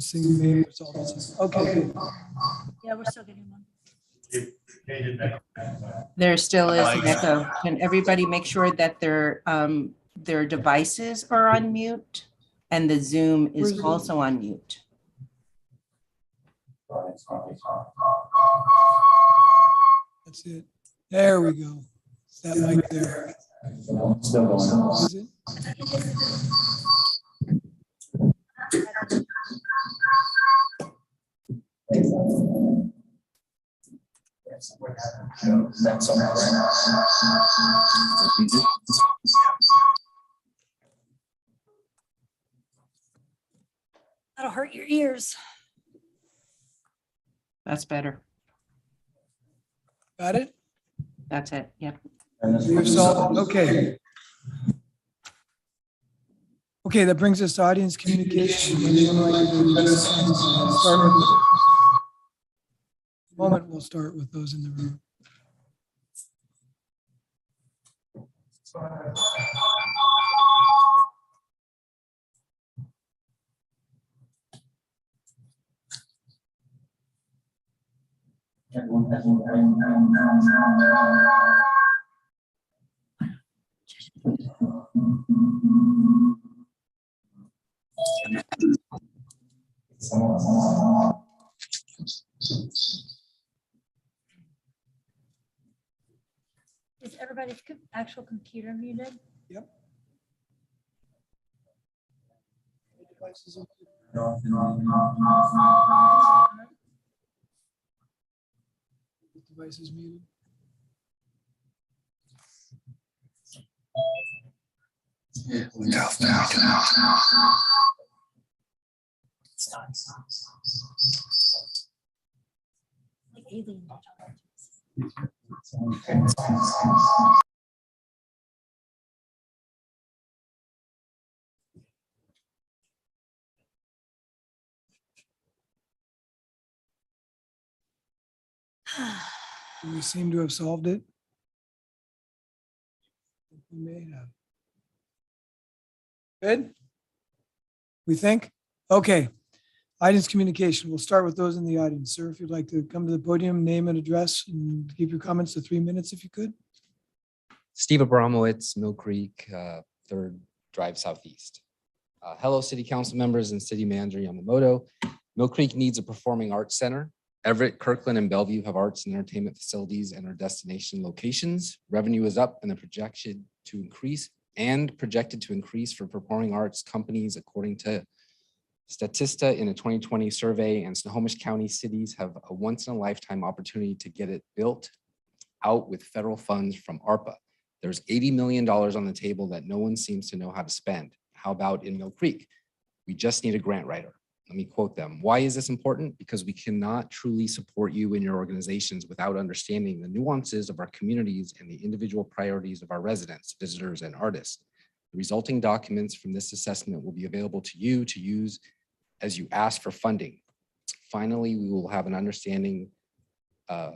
Seeing the main results. Okay. Yeah, we're still getting one. There still is an echo. Can everybody make sure that their devices are on mute and the Zoom is Where's- also on mute? That's it. There we go. That mic there. Still going. Is it? That's all right. That'll hurt your ears. That's better. Got it? That's it. Yep. You're solid. Okay. Okay, that brings us to audience communication. Anyone like to address the council? Start with- Moment, we'll start with those in the room. Is everybody's actual computer muted? Yep. Devices muted. Like alien. Do we seem to have solved it? We may have. Good? We think? Okay. Audience communication. We'll start with those in the audience. Sir, if you'd like to come to the podium, name and address, and keep your comments to 3 minutes if you could. Steve Abramowitz, Mill Creek, 3rd Drive Southeast. Hello, City Council members and City Manager Yamamoto. Mill Creek needs a performing arts center. Everett, Kirkland, and Bellevue have arts and entertainment facilities and are destination locations. Revenue is up and projected to increase for performing arts companies, according to Statista in a 2020 survey, and Snohomish County cities have a once-in-a-lifetime opportunity to get it built out with federal funds from ARPA. There's $80 million on the table that no one seems to know how to spend. How about in Mill Creek? We just need a grant writer. Let me quote them. Why is this important? Because we cannot truly support you in your organizations without understanding the nuances of our communities and the individual priorities of our residents, visitors, and artists. The resulting documents from this assessment will be available to you to use as you ask for funding. Finally, we will have an understanding the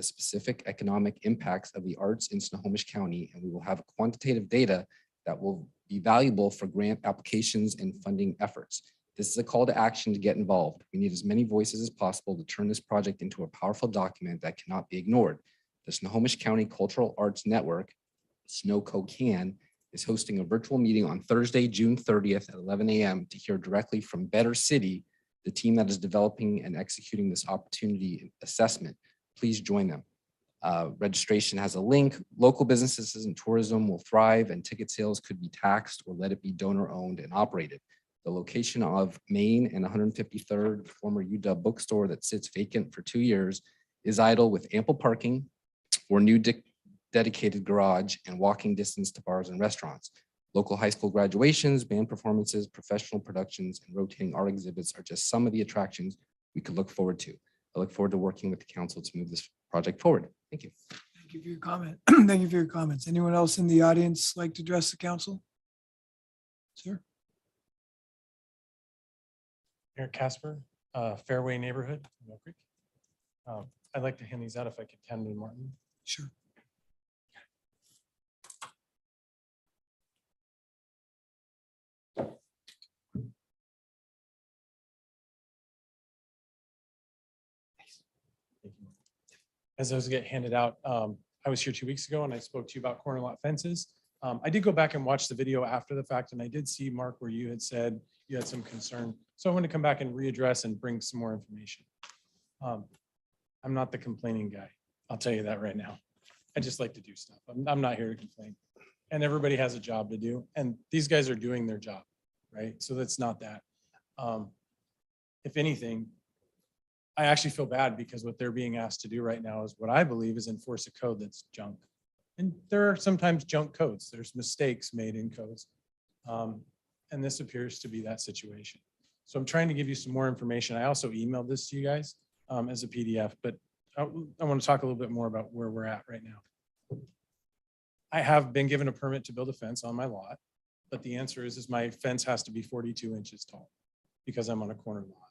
specific economic impacts of the arts in Snohomish County, and we will have quantitative data that will be valuable for grant applications and funding efforts. This is a call to action to get involved. We need as many voices as possible to turn this project into a powerful document that cannot be ignored. The Snohomish County Cultural Arts Network, SNOCO-CAN, is hosting a virtual meeting on Thursday, June 30th at 11 a.m. to hear directly from Better City, the team that is developing and executing this opportunity assessment. Please join them. Registration has a link. Local businesses and tourism will thrive, and ticket sales could be taxed or let it be donor owned and operated. The location of Main and 153rd, former UW bookstore that sits vacant for 2 years, is idle with ample parking or new dedicated garage and walking distance to bars and restaurants. Local high school graduations, band performances, professional productions, and rotating art exhibits are just some of the attractions we could look forward to. I look forward to working with the council to move this project forward. Thank you. Thank you for your comment. Thank you for your comments. Anyone else in the audience like to address the council? Sir? Eric Casper, Fairway Neighborhood, Mill Creek. I'd like to hand these out if I could, Camden Martin. Sure. as those get handed out, I was here 2 weeks ago and I spoke to you about corner lot fences. I did go back and watch the video after the fact, and I did see, Mark, where you had said you had some concern. So I want to come back and readdress and bring some more information. I'm not the complaining guy. I'll tell you that right now. I just like to do stuff. I'm not here to complain. And everybody has a job to do. And these guys are doing their job, right? So that's not that. If anything, I actually feel bad because what they're being asked to do right now is what I believe is enforce a code that's junk. And there are sometimes junk codes. There's mistakes made in codes. And this appears to be that situation. So I'm trying to give you some more information. I also emailed this to you guys as a PDF, but I want to talk a little bit more about where we're at right now. I have been given a permit to build a fence on my lot, but the answer is my fence has to be 42 inches tall because I'm on a corner lot.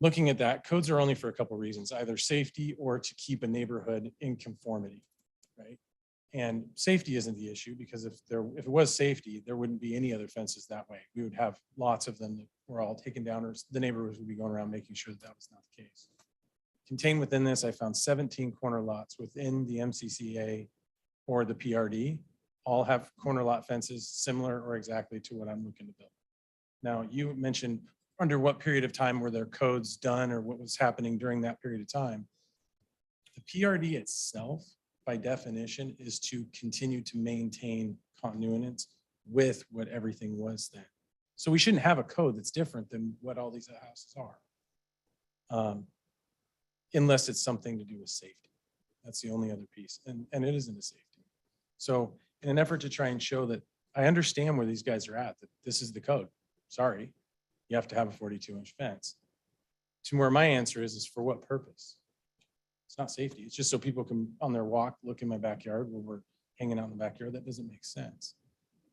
Looking at that, codes are only for a couple of reasons, either safety or to keep a neighborhood in conformity, right? And safety isn't the issue because if it was safety, there wouldn't be any other fences that way. We would have lots of them that were all taken down, or the neighborhoods would be going around making sure that that was not the case. Contained within this, I found 17 corner lots within the MCCA or the PRD, all have corner lot fences similar or exactly to what I'm looking to build. Now, you mentioned under what period of time were their codes done or what was happening during that period of time. The PRD itself, by definition, is to continue to maintain continuance with what everything was then. So we shouldn't have a code that's different than what all these houses are. Unless it's something to do with safety. That's the only other piece. And it isn't a safety. So in an effort to try and show that I understand where these guys are at, that this is the code. Sorry, you have to have a 42-inch fence. To where my answer is for what purpose? It's not safety. It's just so people can, on their walk, look in my backyard where we're hanging out in the backyard. That doesn't make sense.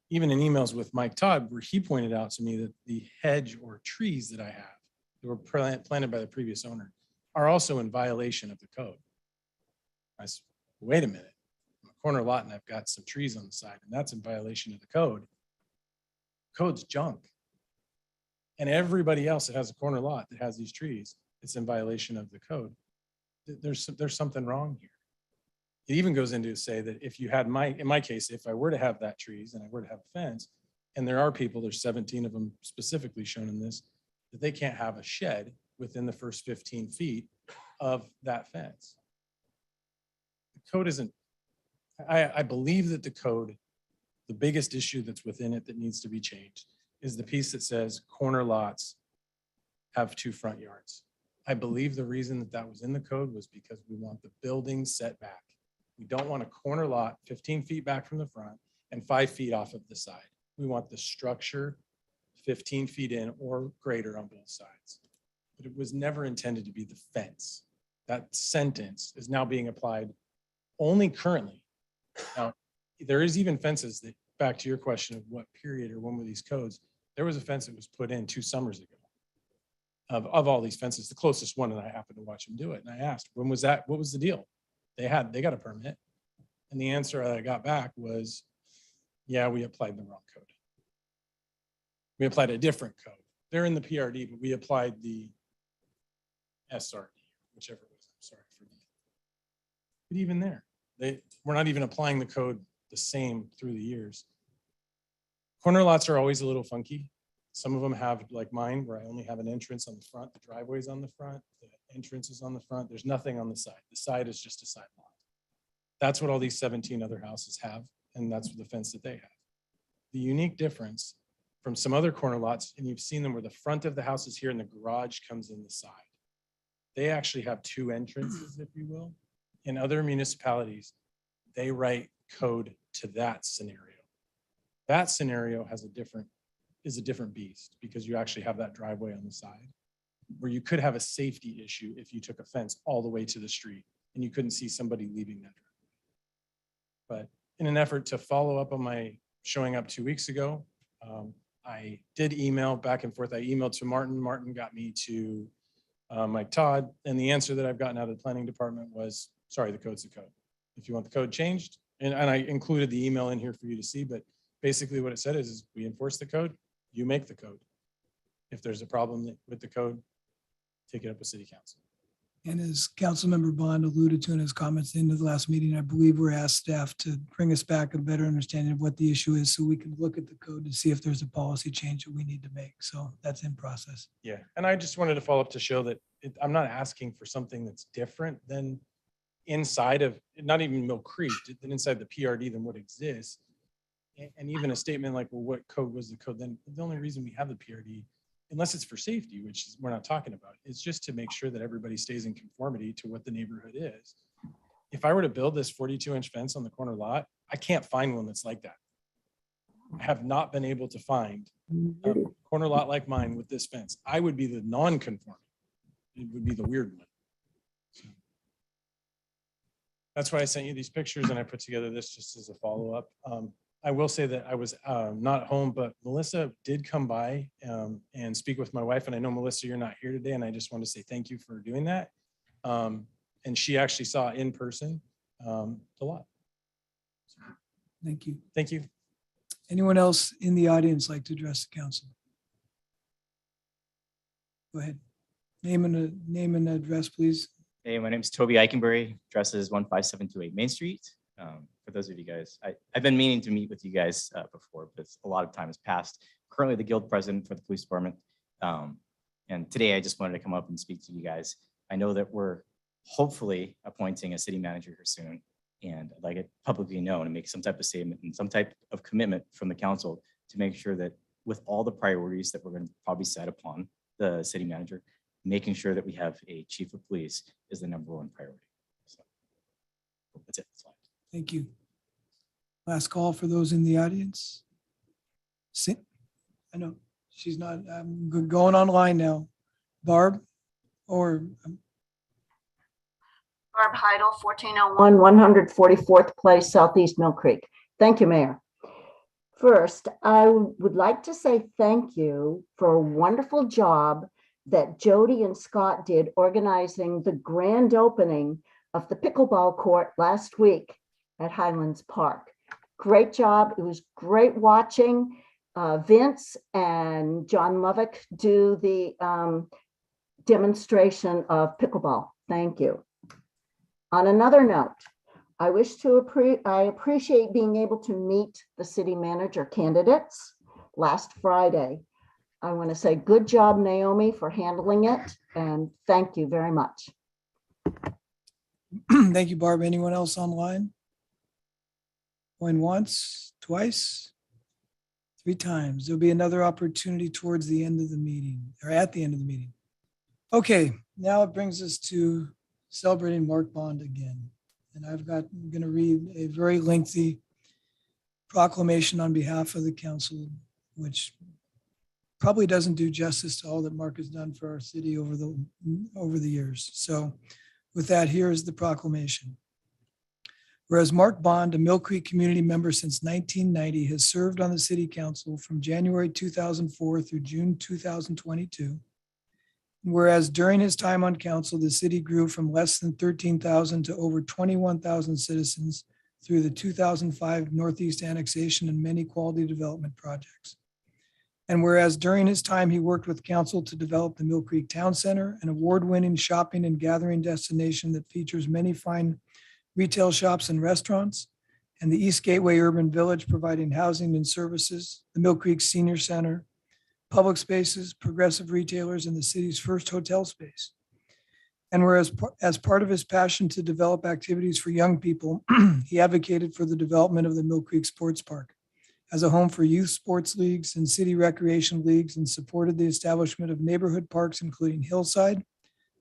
Even in emails with Mike Todd, where he pointed out to me that the hedge or trees that I have that were planted by the previous owner are also in violation of the code. I said, wait a minute, I'm a corner lot and I've got some trees on the side and that's in violation of the code. Code's junk. And everybody else that has a corner lot that has these trees, it's in violation of the code. There's something wrong here. It even goes into say that if you had in my case, if I were to have that trees and I were to have a fence, and there are people, there's 17 of them specifically shown in this, that they can't have a shed within the first 15 feet of that fence. The code isn't, I believe that the code, the biggest issue that's within it that needs to be changed is the piece that says corner lots have 2 front yards. I believe the reason that that was in the code was because we want the building set back. We don't want a corner lot 15 feet back from the front and 5 feet off of the side. We want the structure 15 feet in or greater on both sides. But it was never intended to be the fence. That sentence is now being applied only currently. Now, there is even fences that, back to your question of what period or when were these codes, there was a fence that was put in 2 summers ago. Of all these fences, the closest one, and I happened to watch them do it. And I asked, when was that? What was the deal? They got a permit. And the answer that I got back was, yeah, we applied the wrong code. We applied a different code. They're in the PRD, but we applied the SRD, whichever it was. I'm sorry for that. But even there, we're not even applying the code the same through the years. Corner lots are always a little funky. Some of them have, like mine, where I only have an entrance on the front, the driveway's on the front, the entrance is on the front, there's nothing on the side. The side is just a side lot. That's what all these 17 other houses have, and that's the fence that they have. The unique difference from some other corner lots, and you've seen them where the front of the house is here and the garage comes in the side. They actually have 2 entrances, if you will. In other municipalities, they write code to that scenario. That scenario is a different beast because you actually have that driveway on the side where you could have a safety issue if you took a fence all the way to the street and you couldn't see somebody leaving that driveway. But in an effort to follow up on my showing up 2 weeks ago, I did email back and forth. I emailed to Martin. Martin got me to Mike Todd. And the answer that I've gotten out of the planning department was, sorry, the code's the code. If you want the code changed, and I included the email in here for you to see, but basically what it said is we enforce the code, you make the code. If there's a problem with the code, take it up with city council. And as Councilmember Bond alluded to in his comments at the end of the last meeting, I believe we're asked staff to bring us back a better understanding of what the issue is so we can look at the code to see if there's a policy change that we need to make. So that's in process. Yeah, and I just wanted to follow up to show that I'm not asking for something that's different than inside of, not even Mill Creek, than inside the PRD than what exists. And even a statement like, well, what code was the code? Then the only reason we have the PRD, unless it's for safety, which is, we're not talking about, is just to make sure that everybody stays in conformity to what the neighborhood is. If I were to build this 42-inch fence on the corner lot, I can't find one that's like that. I have not been able to find a corner lot like mine with this fence. I would be the non-conforming. It would be the weird one. So that's why I sent you these pictures and I put together this just as a follow-up. I will say that I was not home, but Melissa did come by and speak with my wife. And I know, Melissa, you're not here today. And I just want to say thank you for doing that. And she actually saw in person the lot. Thank you. Thank you. Anyone else in the audience like to address the council? Go ahead. Name and address, please. Hey, my name is Toby Eichenberry. Address is 15728 Main Street. For those of you guys, I've been meaning to meet with you guys before, but a lot of time has passed. Currently the guild president for the police department. And today I just wanted to come up and speak to you guys. I know that we're hopefully appointing a city manager here soon. And I'd like it publicly known and make some type of statement and some type of commitment from the council to make sure that with all the priorities that we're going to probably set upon the city manager, making sure that we have a chief of police is the #1 priority. So that's it. That's all. Thank you. Last call for those in the audience. I know she's not, I'm going online now. Barb or Barb Heidel, 1401 144th Place, Southeast Mill Creek. Thank you, Mayor. First, I would like to say thank you for a wonderful job that Jody and Scott did organizing the grand opening of the pickleball court last week at Highlands Park. Great job. It was great watching Vince and John Lovick do the demonstration of pickleball. Thank you. On another note, I appreciate being able to meet the city manager candidates last Friday. I want to say good job, Naomi, for handling it, and thank you very much. thank you, Barb. Anyone else online? Going once, twice, 3 times. There'll be another opportunity towards the end of the meeting or at the end of the meeting. Okay, now it brings us to celebrating Mark Bond again. And I'm going to read a very lengthy proclamation on behalf of the council, which probably doesn't do justice to all that Mark has done for our city over the years. So with that, here is the proclamation. Whereas Mark Bond, a Mill Creek community member since 1990, has served on the city council from January 2004 through June 2022. Whereas during his time on council, the city grew from less than 13,000 to over 21,000 citizens through the 2005 Northeast annexation and many quality development projects. And whereas during his time, he worked with council to develop the Mill Creek Town Center, an award-winning shopping and gathering destination that features many fine retail shops and restaurants, and the East Gateway Urban Village providing housing and services, the Mill Creek Senior Center, public spaces, progressive retailers, and the city's first hotel space. And whereas as part of his passion to develop activities for young people, he advocated for the development of the Mill Creek Sports Park as a home for youth sports leagues and city recreation leagues, and supported the establishment of neighborhood parks, including Hillside,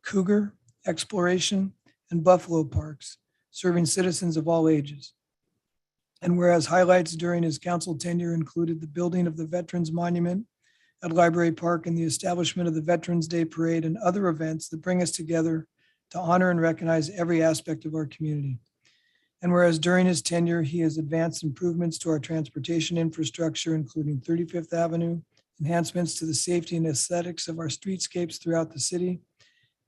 Cougar, Exploration, and Buffalo Parks, serving citizens of all ages. And whereas highlights during his council tenure included the building of the Veterans Monument at Library Park and the establishment of the Veterans Day Parade and other events that bring us together to honor and recognize every aspect of our community. And whereas during his tenure, he has advanced improvements to our transportation infrastructure, including 35th Avenue, enhancements to the safety and aesthetics of our streetscapes throughout the city,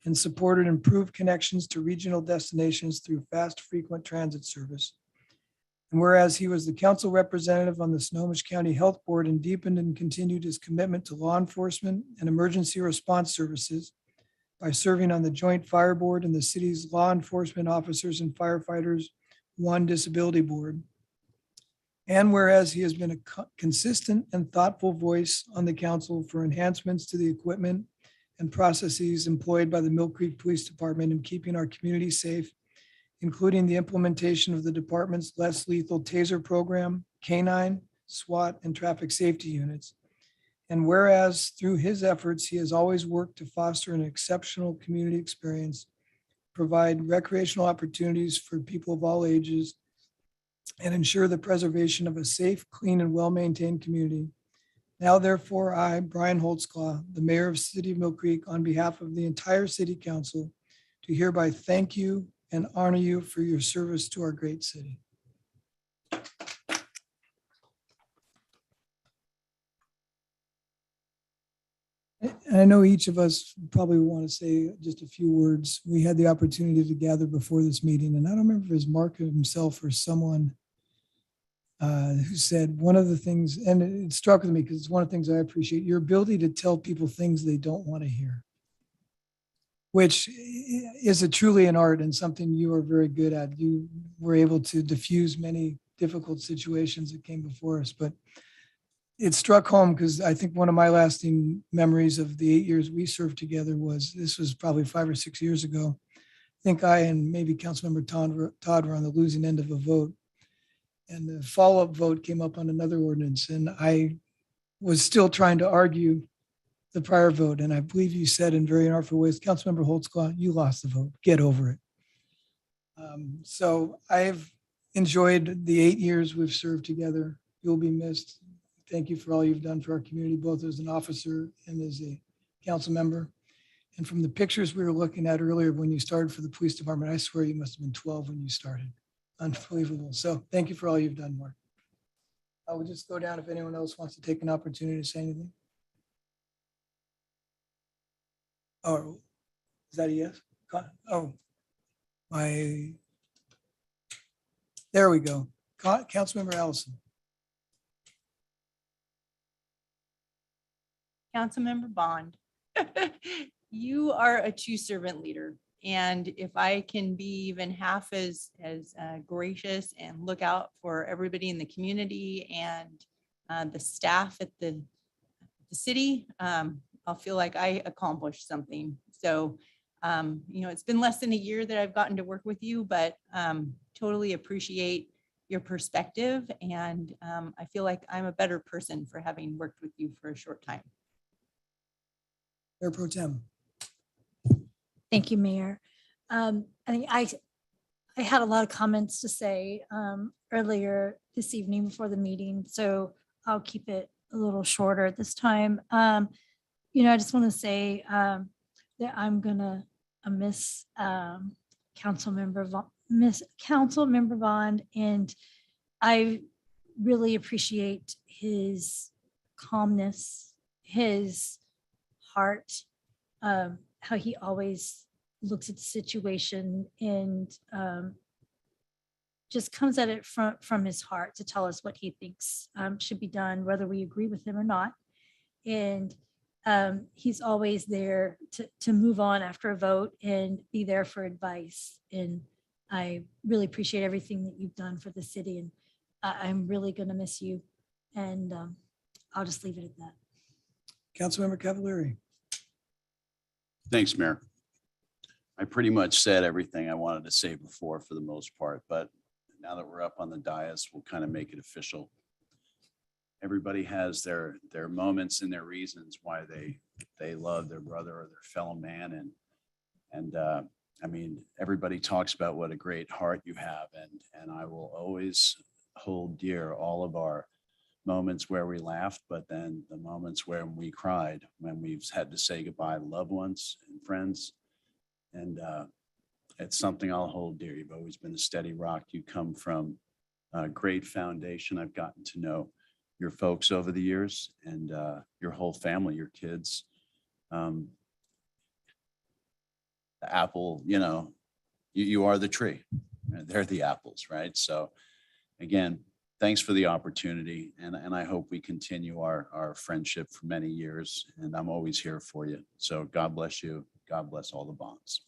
and supported improved connections to regional destinations through fast, frequent transit service. And whereas he was the council representative on the Snohomish County Health Board and deepened and continued his commitment to law enforcement and emergency response services, by serving on the Joint Fire Board and the city's Law Enforcement Officers and Firefighters One Disability Board. And whereas he has been a consistent and thoughtful voice on the council for enhancements to the equipment and processes employed by the Mill Creek Police Department in keeping our community safe, including the implementation of the department's less lethal TASER program, K-9, SWAT, and traffic safety units. And whereas through his efforts, he has always worked to foster an exceptional community experience, provide recreational opportunities for people of all ages, and ensure the preservation of a safe, clean, and well-maintained community. Now therefore, I, Brian Holtzclaw, the mayor of the city of Mill Creek, on behalf of the entire city council, do hereby thank you and honor you for your service to our great city. And I know each of us probably want to say just a few words. We had the opportunity to gather before this meeting, and I don't remember if it was Mark himself or someone who said one of the things, and it struck with me because it's one of the things I appreciate, your ability to tell people things they don't want to hear, which is truly an art and something you are very good at. You were able to diffuse many difficult situations that came before us, but it struck home because I think one of my lasting memories of the 8 years we served together was, this was probably 5 or 6 years ago. I think I and maybe Councilmember Todd were on the losing end of a vote. And the follow-up vote came up on another ordinance. And I was still trying to argue the prior vote. And I believe you said in very artful ways, Councilmember Holtzclaw, you lost the vote, get over it. So I've enjoyed the 8 years we've served together. You'll be missed. Thank you for all you've done for our community, both as an officer and as a council member. And from the pictures we were looking at earlier, when you started for the police department, I swear you must have been 12 when you started. Unbelievable. So thank you for all you've done, Mark. I will just go down if anyone else wants to take an opportunity to say anything. Oh, is that a yes? Oh, there we go. Councilmember Allison. Councilmember Bond, you are a true servant leader. And if I can be even half as gracious and look out for everybody in the community and the staff at the city, I'll feel like I accomplished something. So, it's been less than a year that I've gotten to work with you, but totally appreciate your perspective. And I feel like I'm a better person for having worked with you for a short time. Mayor Pro Tem. Thank you, Mayor. I think I had a lot of comments to say earlier this evening before the meeting, so I'll keep it a little shorter this time. I just want to say that I'm gonna miss Councilmember Bond, and I really appreciate his calmness, his heart, how he always looks at the situation and just comes at it from his heart to tell us what he thinks should be done, whether we agree with him or not. And he's always there to move on after a vote and be there for advice. And I really appreciate everything that you've done for the city, and I'm really going to miss you. And I'll just leave it at that. Councilmember Cavalieri. Thanks, Mayor. I pretty much said everything I wanted to say before for the most part, but now that we're up on the dais, we'll kind of make it official. Everybody has their moments and their reasons why they love their brother or their fellow man. And I mean, everybody talks about what a great heart you have. And I will always hold dear all of our moments where we laughed, but then the moments where we cried, when we've had to say goodbye to loved ones and friends. And it's something I'll hold dear. You've always been a steady rock. You come from a great foundation. I've gotten to know your folks over the years and your whole family, your kids. The apple, you are the tree. They're the apples, right? So again, thanks for the opportunity. And I hope we continue our friendship for many years. And I'm always here for you. So God bless you. God bless all the bonds.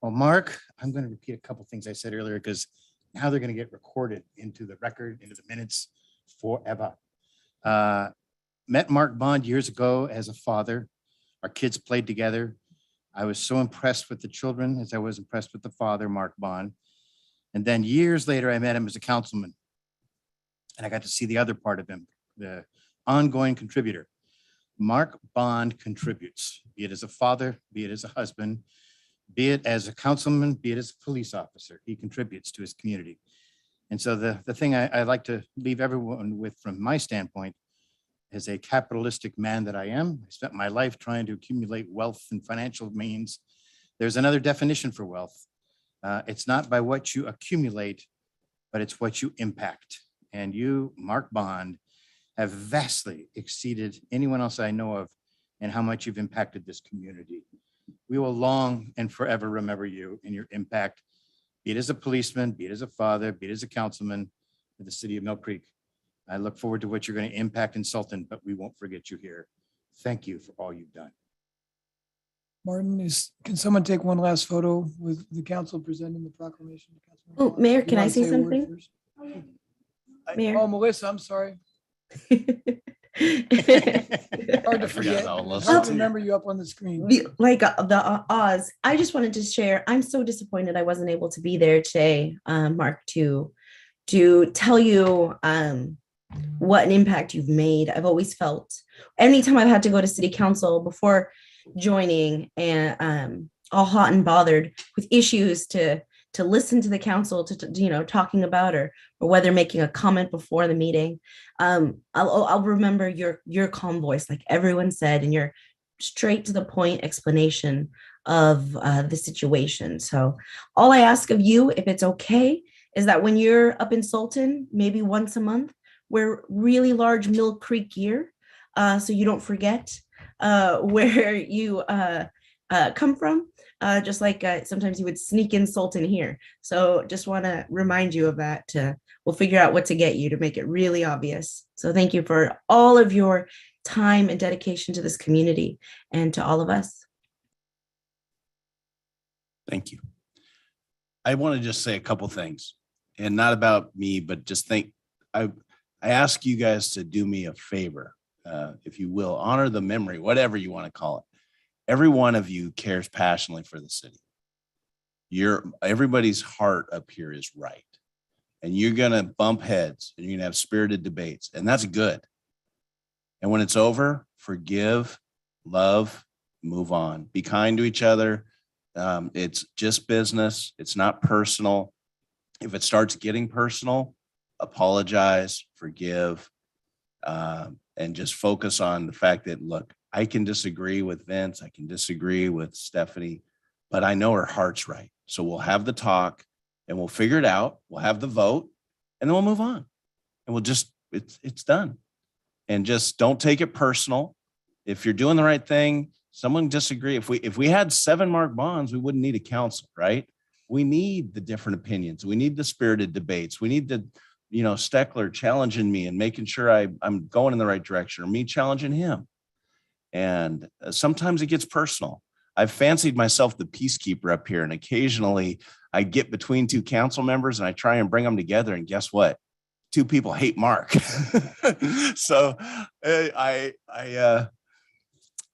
Well, Mark, I'm going to repeat a couple things I said earlier because now they're going to get recorded into the record, into the minutes forever. Met Mark Bond years ago as a father. Our kids played together. I was so impressed with the children as I was impressed with the father, Mark Bond. And then years later, I met him as a councilman. And I got to see the other part of him, the ongoing contributor. Mark Bond contributes, be it as a father, be it as a husband, be it as a councilman, be it as a police officer. He contributes to his community. And so the thing I like to leave everyone with from my standpoint, as a capitalistic man that I am, I spent my life trying to accumulate wealth and financial means. There's another definition for wealth. It's not by what you accumulate, but it's what you impact. And you, Mark Bond, have vastly exceeded anyone else I know of and how much you've impacted this community. We will long and forever remember you and your impact, be it as a policeman, be it as a father, be it as a councilman in the city of Mill Creek. I look forward to what you're going to impact in Sultan, but we won't forget you here. Thank you for all you've done. Martin, can someone take one last photo with the council presenting the proclamation? Oh, Mayor, You can I wanna say a word something? first? Mayor. Oh, Melissa, I'm sorry. Hard to forget. about It's Melissa, hard to too. remember you up on the screen. The Oz. I just wanted to share. I'm so disappointed I wasn't able to be there today, Mark, to tell you what an impact you've made. I've always felt anytime I've had to go to city council before joining and all hot and bothered with issues to listen to the council to talking about or whether making a comment before the meeting. I'll remember your calm voice, like everyone said, and your straight to the point explanation of the situation. So all I ask of you, if it's okay, is that when you're up in Sultan, maybe once a month, wear really large Mill Creek gear so you don't forget where you come from. Just like sometimes you would sneak in Sultan here. So just want to remind you of that. We'll figure out what to get you to make it really obvious. So thank you for all of your time and dedication to this community and to all of us. Thank you. I want to just say a couple things, and not about me, but just I ask you guys to do me a favor, if you will, honor the memory, whatever you want to call it. Every one of you cares passionately for the city. Everybody's heart up here is right. And you're going to bump heads and you're going to have spirited debates, and that's good. And when it's over, forgive, love, move on, be kind to each other. It's just business. It's not personal. If it starts getting personal, apologize, forgive, and just focus on the fact that, look, I can disagree with Vince. I can disagree with Stephanie, but I know her heart's right. So we'll have the talk and we'll figure it out. We'll have the vote and then we'll move on and we'll just, it's done. And just don't take it personal. If you're doing the right thing, someone disagree. If we had 7 Mark Bonds, we wouldn't need a council, right? We need the different opinions. We need the spirited debates. We need the, Steckler challenging me and making sure I'm going in the right direction, or me challenging him. And sometimes it gets personal. I've fancied myself the peacekeeper up here, and occasionally I get between 2 council members and I try and bring them together. And guess what? 2 people hate Mark. So I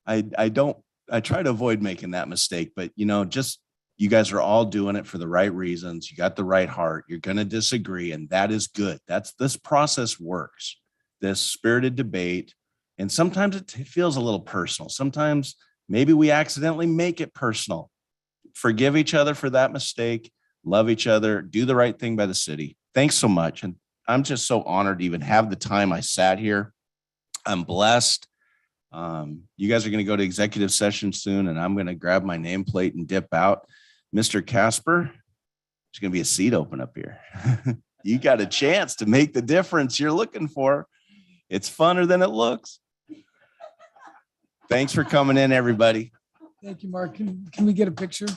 try to avoid making that mistake, but just, you guys are all doing it for the right reasons. You got the right heart. You're going to disagree, and that is good. This process works, this spirited debate. And sometimes it feels a little personal. Sometimes maybe we accidentally make it personal. Forgive each other for that mistake. Love each other. Do the right thing by the city. Thanks so much. And I'm just so honored to even have the time I sat here. I'm blessed. You guys are going to go to executive session soon, and I'm going to grab my nameplate and dip out. Mr. Casper, there's going to be a seat open up here. You got a chance to make the difference you're looking for. It's funner than it looks. Thanks for coming in, everybody. Thank you, Mark. Can we get a picture?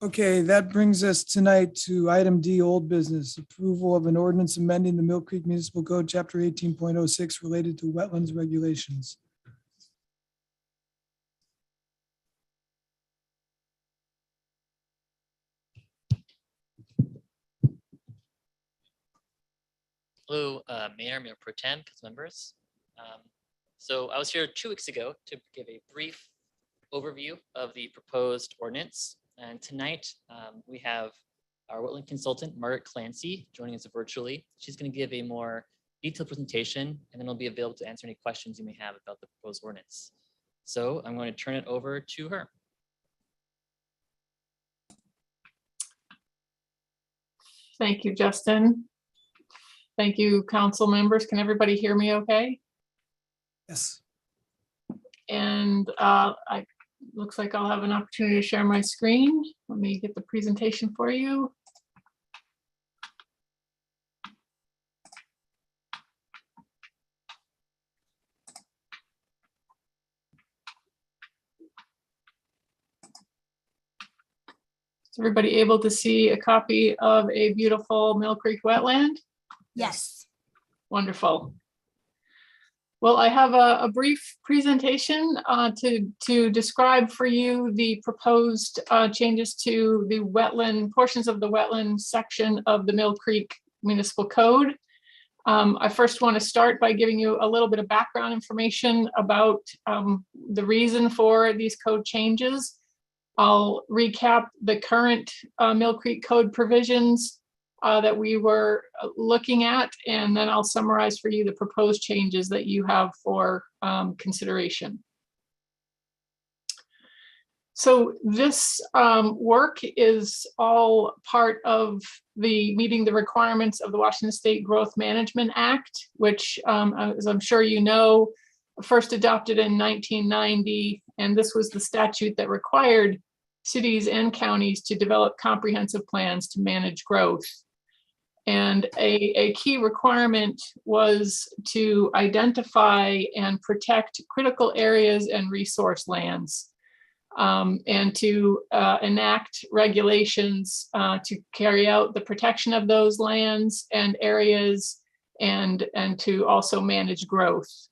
Okay, that brings us tonight to item D, old business, approval of an ordinance amending the Mill Creek Municipal Code, chapter 18.06 related to wetlands regulations. Hello, Mayor Pro Tem, council members. So I was here 2 weeks ago to give a brief overview of the proposed ordinance. And tonight we have our wetland consultant, Margaret Clancy, joining us virtually. She's going to give a more detailed presentation, and then we'll be available to answer any questions you may have about the proposed ordinance. So I'm going to turn it over to her. Thank you, Justin. Thank you, council members. Can everybody hear me okay? Yes. And looks like I'll have an opportunity to share my screen. Let me get the presentation for you. Is everybody able to see a copy of a beautiful Mill Creek wetland? Yes. Wonderful. Well, I have a brief presentation to describe for you the proposed changes to the wetland portions of the wetland section of the Mill Creek Municipal Code. I first want to start by giving you a little bit of background information about the reason for these code changes. I'll recap the current Mill Creek Code provisions that we were looking at, and then I'll summarize for you the proposed changes that you have for consideration. So this work is all part of the meeting the requirements of the Washington State Growth Management Act, which, as I'm sure you know, first adopted in 1990, and this was the statute that required cities and counties to develop comprehensive plans to manage growth. And a key requirement was to identify and protect critical areas and resource lands, and to enact regulations to carry out the protection of those lands and areas, and to also manage growth.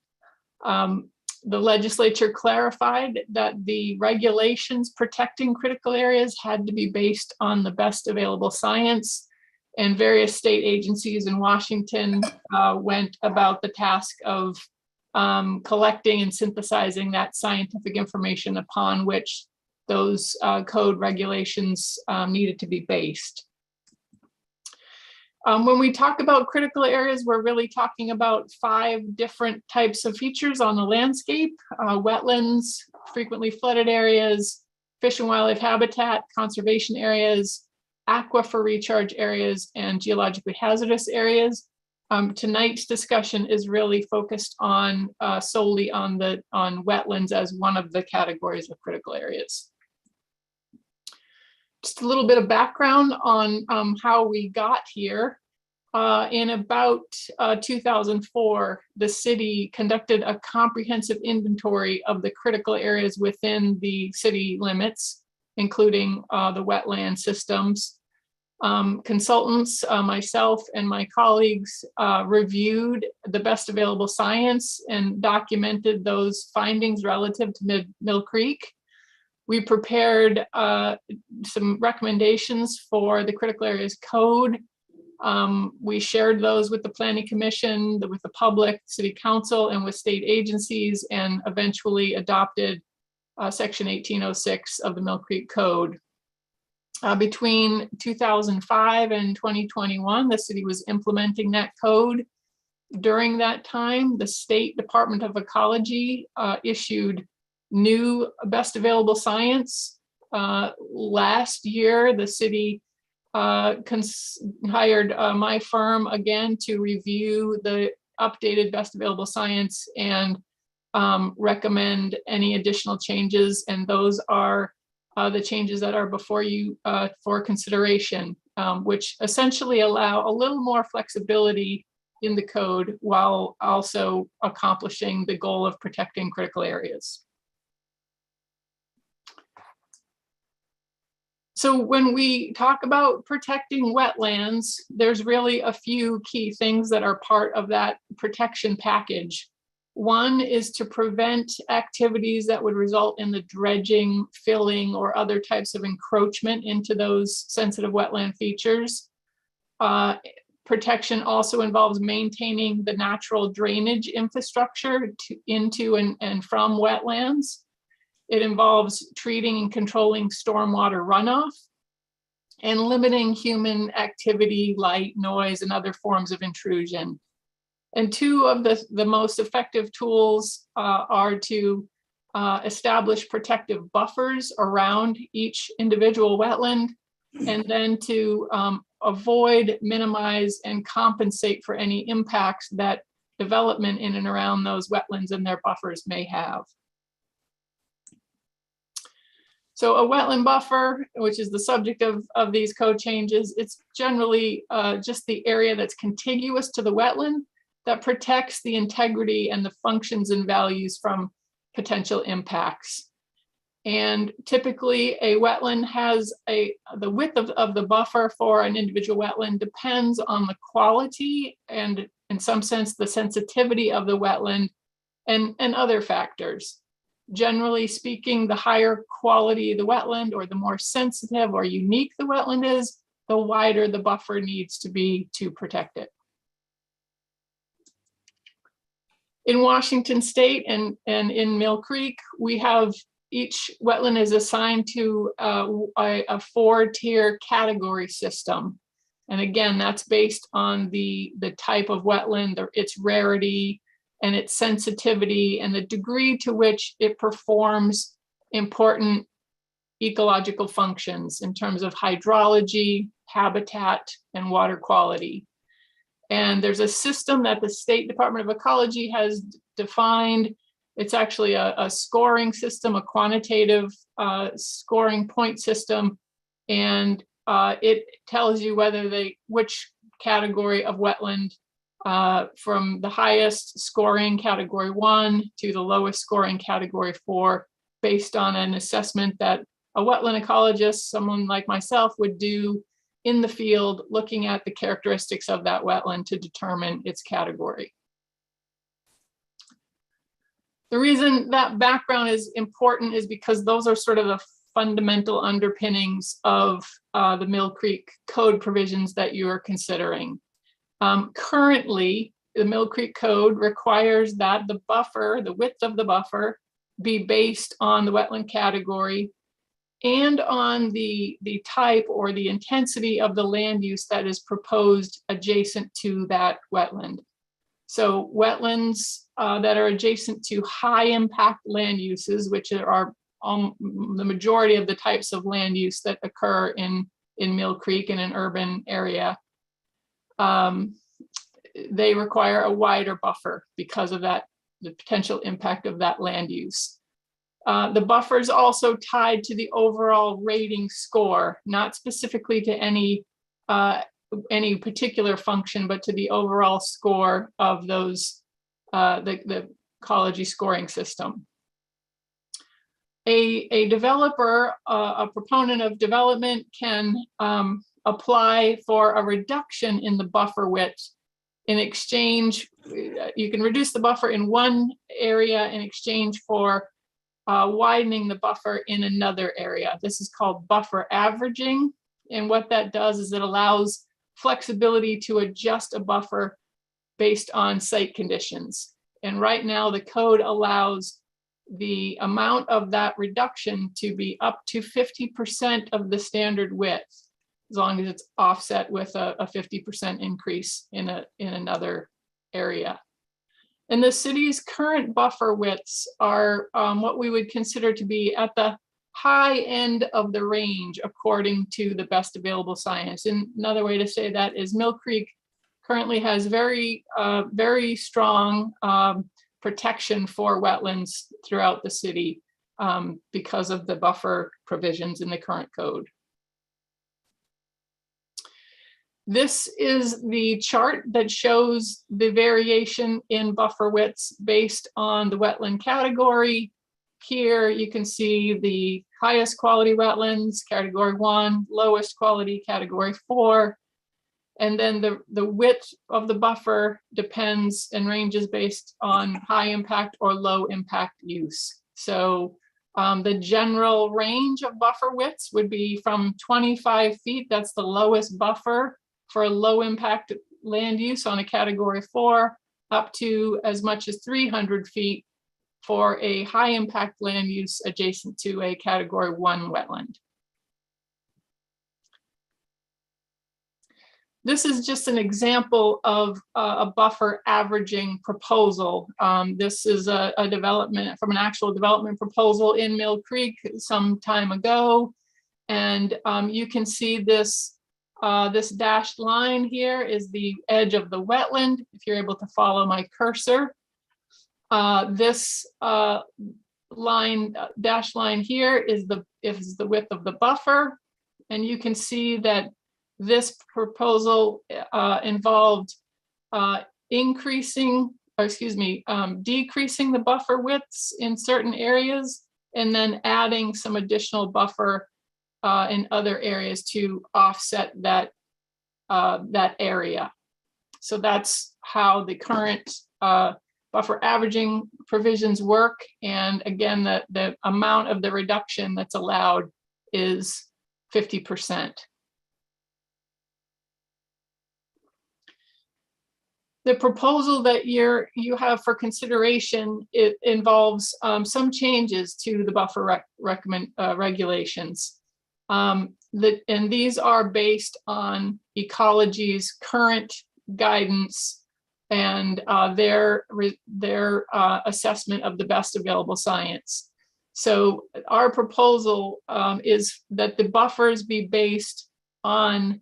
The legislature clarified that the regulations protecting critical areas had to be based on the best available science, and various state agencies in Washington went about the task of collecting and synthesizing that scientific information upon which those code regulations needed to be based. When we talk about critical areas, we're really talking about 5 different types of features on the landscape: wetlands, frequently flooded areas, fish and wildlife habitat, conservation areas, aquifer recharge areas, and geologically hazardous areas. Tonight's discussion is really focused on solely on wetlands as one of the categories of critical areas. Just a little bit of background on how we got here. In about 2004, the city conducted a comprehensive inventory of the critical areas within the city limits, including the wetland systems. Consultants, myself and my colleagues reviewed the best available science and documented those findings relative to Mill Creek. We prepared some recommendations for the critical areas code. We shared those with the Planning Commission, with the public, City Council, and with state agencies, and eventually adopted Section 1806 of the Mill Creek Code. Between 2005 and 2021, the city was implementing that code. During that time, the State Department of Ecology issued new best available science. Last year, the city hired my firm again to review the updated best available science and recommend any additional changes. And those are the changes that are before you for consideration, which essentially allow a little more flexibility in the code while also accomplishing the goal of protecting critical areas. So when we talk about protecting wetlands, there's really a few key things that are part of that protection package. One is to prevent activities that would result in the dredging, filling, or other types of encroachment into those sensitive wetland features. Protection also involves maintaining the natural drainage infrastructure into and from wetlands. It involves treating and controlling stormwater runoff and limiting human activity, light, noise, and other forms of intrusion. And two of the most effective tools are to establish protective buffers around each individual wetland, and then to avoid, minimize, and compensate for any impacts that development in and around those wetlands and their buffers may have. So a wetland buffer, which is the subject of these code changes, it's generally just the area that's contiguous to the wetland that protects the integrity and the functions and values from potential impacts. And typically a wetland has the width of the buffer for an individual wetland depends on the quality and in some sense the sensitivity of the wetland and other factors. Generally speaking, the higher quality the wetland or the more sensitive or unique the wetland is, the wider the buffer needs to be to protect it. In Washington State and in Mill Creek, we have each wetland is assigned to a 4-tier category system. And again, that's based on the type of wetland, its rarity, and its sensitivity, and the degree to which it performs important ecological functions in terms of hydrology, habitat, and water quality. And there's a system that the State Department of Ecology has defined. It's actually a scoring system, a quantitative scoring point system. And it tells you which category of wetland from the highest scoring category 1 to the lowest scoring category 4, based on an assessment that a wetland ecologist, someone like myself, would do in the field, looking at the characteristics of that wetland to determine its category. The reason that background is important is because those are sort of the fundamental underpinnings of the Mill Creek Code provisions that you are considering. Currently, the Mill Creek Code requires that the buffer, the width of the buffer, be based on the wetland category and on the type or the intensity of the land use that is proposed adjacent to that wetland. So wetlands that are adjacent to high impact land uses, which are the majority of the types of land use that occur in Mill Creek in an urban area, they require a wider buffer because of the potential impact of that land use. The buffer is also tied to the overall rating score, not specifically to any particular function, but to the overall score of those, the ecology scoring system. A developer, a proponent of development can apply for a reduction in the buffer width in exchange. You can reduce the buffer in one area in exchange for widening the buffer in another area. This is called buffer averaging. And what that does is it allows flexibility to adjust a buffer based on site conditions. And right now the code allows the amount of that reduction to be up to 50% of the standard width, as long as it's offset with a 50% increase in another area. And the city's current buffer widths are what we would consider to be at the high end of the range according to the best available science. And another way to say that is Mill Creek currently has very strong protection for wetlands throughout the city because of the buffer provisions in the current code. This is the chart that shows the variation in buffer widths based on the wetland category. Here you can see the highest quality wetlands, category 1, lowest quality, category 4. And then the width of the buffer depends and ranges based on high impact or low impact use. So the general range of buffer widths would be from 25 feet, that's the lowest buffer for a low impact land use on a category 4, up to as much as 300 feet for a high impact land use adjacent to a category 1 wetland. This is just an example of a buffer averaging proposal. This is a development from an actual development proposal in Mill Creek some time ago. And you can see this this dashed line here is the edge of the wetland, if you're able to follow my cursor. This dashed line here is the width of the buffer. And you can see that this proposal involved decreasing the buffer widths in certain areas, and then adding some additional buffer in other areas to offset that area. So that's how the current buffer averaging provisions work. And again, the amount of the reduction that's allowed is 50%. The proposal that you have for consideration, it involves some changes to the buffer regulations. And these are based on Ecology's current guidance and their assessment of the best available science. So our proposal is that the buffers be based on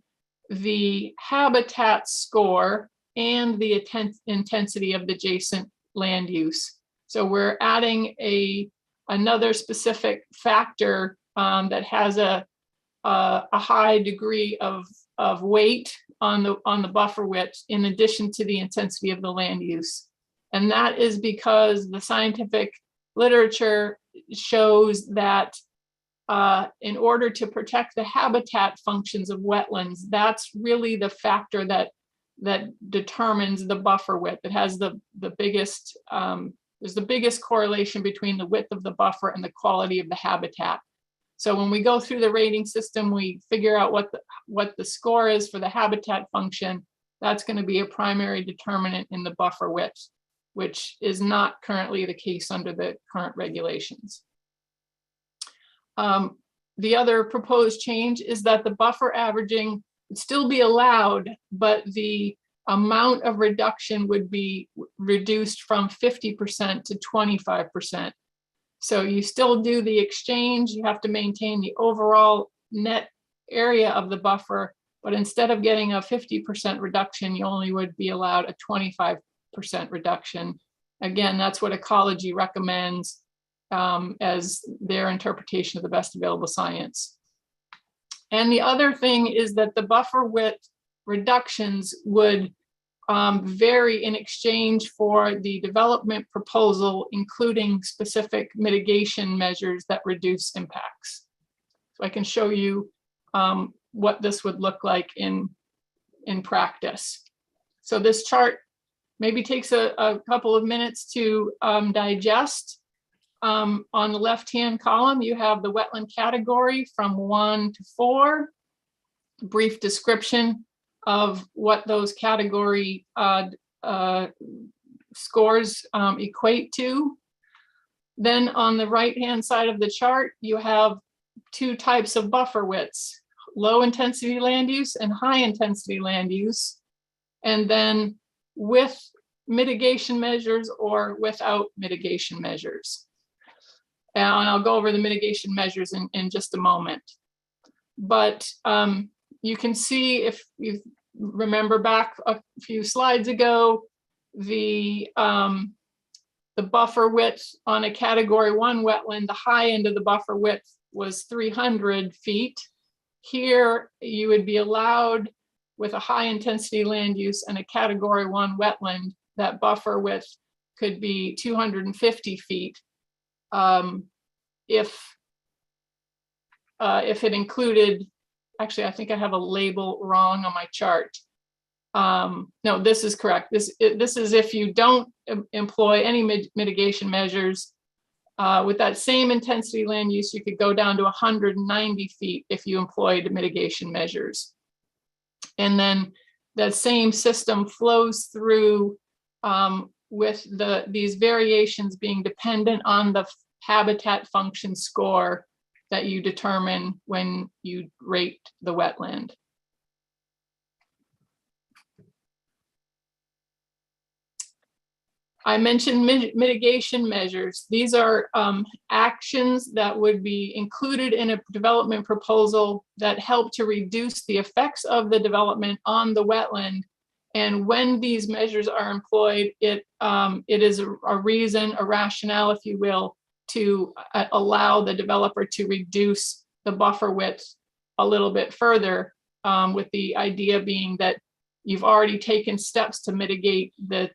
the habitat score and the intensity of the adjacent land use. So we're adding another specific factor that has a high degree of weight on the buffer width in addition to the intensity of the land use. And that is because the scientific literature shows that in order to protect the habitat functions of wetlands, that's really the factor that determines the buffer width. It has the biggest, there's the biggest correlation between the width of the buffer and the quality of the habitat. So when we go through the rating system, we figure out what the score is for the habitat function. That's going to be a primary determinant in the buffer width, which is not currently the case under the current regulations. The other proposed change is that the buffer averaging would still be allowed, but the amount of reduction would be reduced from 50% to 25%. So you still do the exchange, you have to maintain the overall net area of the buffer, but instead of getting a 50% reduction, you only would be allowed a 25% reduction. Again, that's what Ecology recommends as their interpretation of the best available science. And the other thing is that the buffer width reductions would vary in exchange for the development proposal, including specific mitigation measures that reduce impacts. So I can show you what this would look like in practice. So this chart maybe takes a couple of minutes to digest. On the left-hand column, you have the wetland category from 1 to 4, brief description of what those category scores equate to. Then on the right-hand side of the chart, you have two types of buffer widths, low intensity land use and high intensity land use. And then with mitigation measures or without mitigation measures. And I'll go over the mitigation measures in just a moment. But you can see, if you remember back a few slides ago, the buffer width on a category 1 wetland, the high end of the buffer width was 300 feet. Here you would be allowed, with a high intensity land use and a category 1 wetland, that buffer width could be 250 feet. If it included, actually, I think I have a label wrong on my chart. No, this is correct. This is if you don't employ any mitigation measures. With that same intensity land use, you could go down to 190 feet if you employed mitigation measures. And then that same system flows through with these variations being dependent on the habitat function score that you determine when you rate the wetland. I mentioned mitigation measures. These are actions that would be included in a development proposal that help to reduce the effects of the development on the wetland. And when these measures are employed, it is a reason, a rationale, if you will, to allow the developer to reduce the buffer width a little bit further, with the idea being that you've already taken steps to mitigate the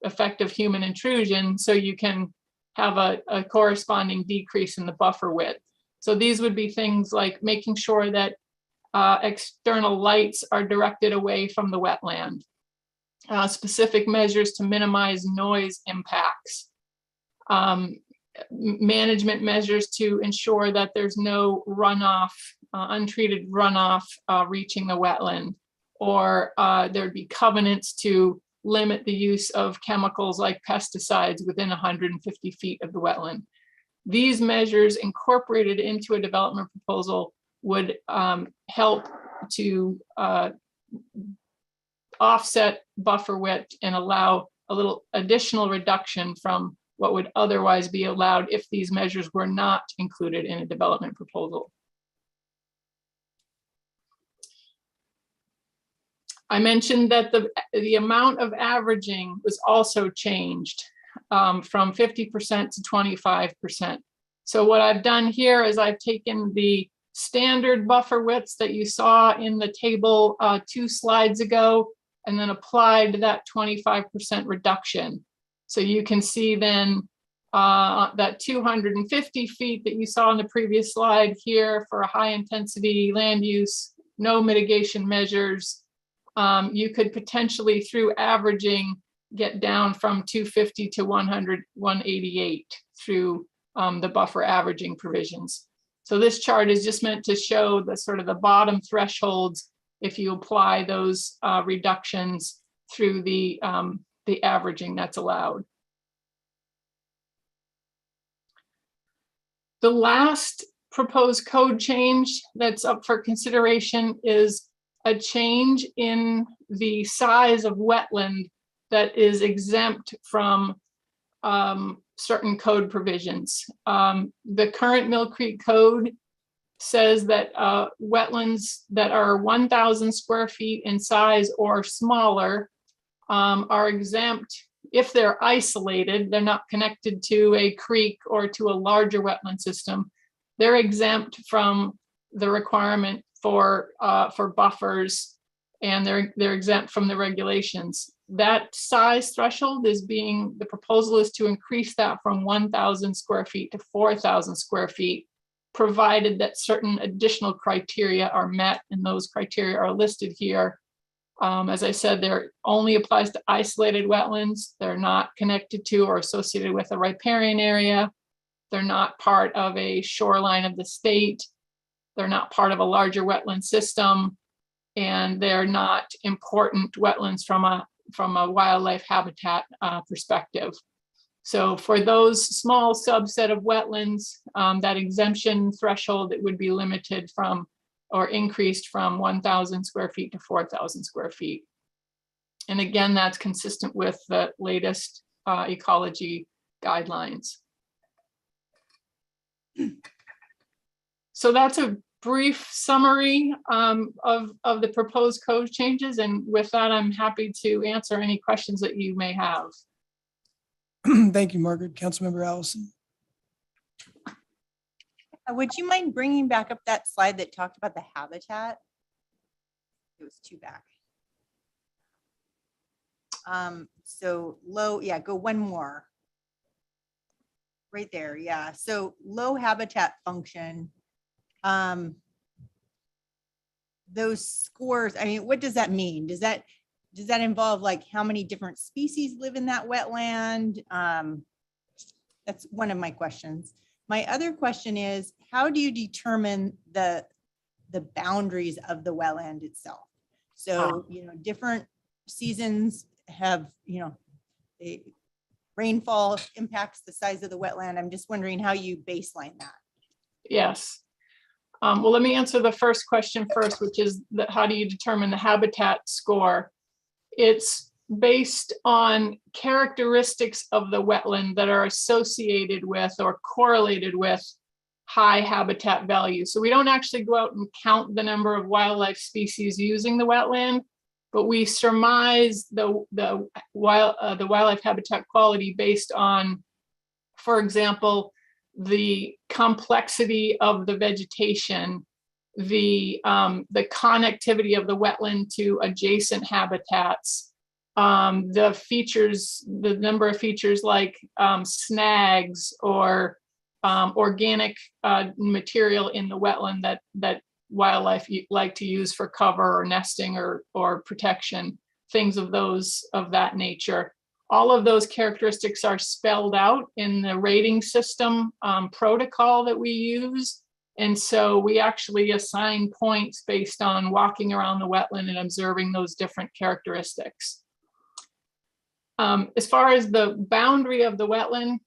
effect of human intrusion, so you can have a corresponding decrease in the buffer width. So these would be things like making sure that external lights are directed away from the wetland, specific measures to minimize noise impacts, management measures to ensure that there's no runoff, untreated runoff reaching the wetland, or there'd be covenants to limit the use of chemicals like pesticides within 150 feet of the wetland. These measures incorporated into a development proposal would help to offset buffer width and allow a little additional reduction from what would otherwise be allowed if these measures were not included in a development proposal. I mentioned that the amount of averaging was also changed from 50% to 25%. So what I've done here is I've taken the standard buffer widths that you saw in the table 2 slides ago, and then applied that 25% reduction. So you can see then that 250 feet that you saw in the previous slide here for a high intensity land use, no mitigation measures. You could potentially, through averaging, get down from 250 to 188 through the buffer averaging provisions. So this chart is just meant to show the sort of the bottom thresholds if you apply those reductions through the averaging that's allowed. The last proposed code change that's up for consideration is a change in the size of wetland that is exempt from certain code provisions. The current Mill Creek Code says that wetlands that are 1,000 square feet in size or smaller are exempt if they're isolated. They're not connected to a creek or to a larger wetland system. They're exempt from the requirement for buffers, and they're exempt from the regulations. That size threshold is the proposal is to increase that from 1,000 square feet to 4,000 square feet. provided that certain additional criteria are met, and those criteria are listed here. As I said, they're only applies to isolated wetlands. They're not connected to or associated with a riparian area. They're not part of a shoreline of the state. They're not part of a larger wetland system, and they're not important wetlands from a wildlife habitat perspective. So for those small subset of wetlands, that exemption threshold, it would be limited from or increased from 1,000 square feet to 4,000 square feet. And again, that's consistent with the latest ecology guidelines. So that's a brief summary of the proposed code changes. And with that, I'm happy to answer any questions that you may have. Thank you, Margaret. Councilmember Allison. Would you mind bringing back up that slide that talked about the habitat? It was too back. So low, yeah, go one more. Right there, yeah. So low habitat function. Those scores, I mean, what does that mean? Does that involve like how many different species live in that wetland? That's one of my questions. My other question is, how do you determine the boundaries of the wetland itself? So, you know, different seasons have, you know, rainfall impacts the size of the wetland. I'm just wondering how you baseline that. Yes. Well, let me answer the first question first, which is that how do you determine the habitat score? It's based on characteristics of the wetland that are associated with or correlated with high habitat value. So we don't actually go out and count the number of wildlife species using the wetland, but we surmise the wildlife habitat quality based on, for example, the complexity of the vegetation, the connectivity of the wetland to adjacent habitats, the features, the number of features like snags or organic material in the wetland that wildlife like to use for cover or nesting or protection, things of that nature. All of those characteristics are spelled out in the rating system protocol that we use. And so we actually assign points based on walking around the wetland and observing those different characteristics. As far as the boundary of the wetland,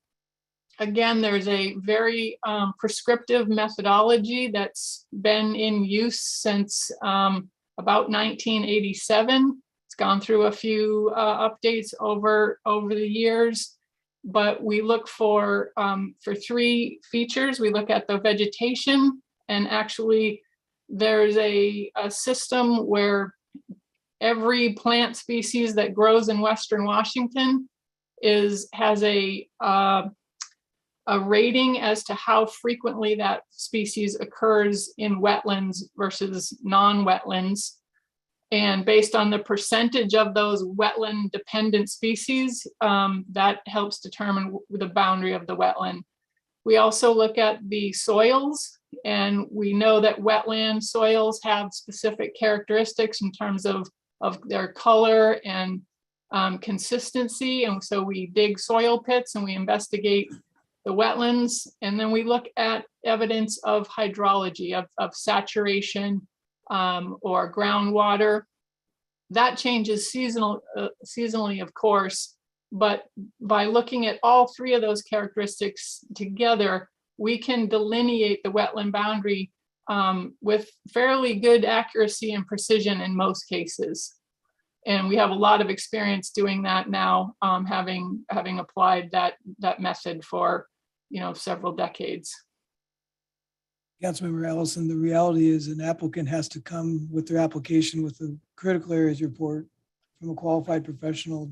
again, there's a very prescriptive methodology that's been in use since about 1987. It's gone through a few updates over the years, but we look for three features. We look at the vegetation, and actually there's a system where every plant species that grows in Western Washington has a rating as to how frequently that species occurs in wetlands versus non-wetlands. And based on the percentage of those wetland dependent species, that helps determine the boundary of the wetland. We also look at the soils, and we know that wetland soils have specific characteristics in terms of their color and consistency. And so we dig soil pits and we investigate the wetlands. And then we look at evidence of hydrology, of saturation or groundwater. That changes seasonally, of course, but by looking at all three of those characteristics together, we can delineate the wetland boundary with fairly good accuracy and precision in most cases. And we have a lot of experience doing that now, having applied that method for several decades. Councilmember Allison, the reality is an applicant has to come with their application with a critical areas report from a qualified professional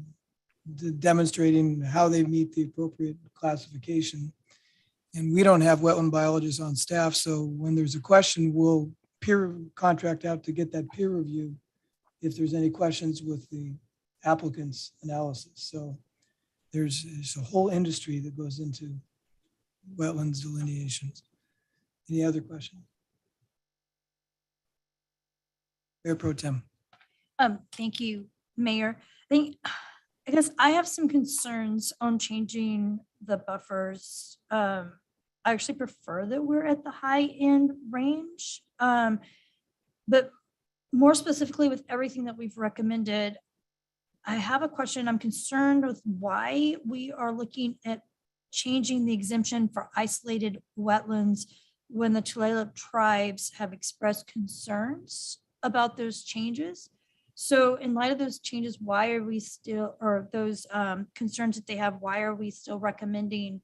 demonstrating how they meet the appropriate classification. And we don't have wetland biologists on staff, so when there's a question, we'll peer contract out to get that peer review if there's any questions with the applicant's analysis. So there's a whole industry that goes into wetlands delineations. Any other questions? Mayor Pro Tem. Thank you, Mayor. I guess I have some concerns on changing the buffers. I actually prefer that we're at the high end range. But more specifically with everything that we've recommended, I have a question. I'm concerned with why we are looking at changing the exemption for isolated wetlands when the Tulalip tribes have expressed concerns about those changes. So in light of those changes, why are we still, or those concerns that they have, why are we still recommending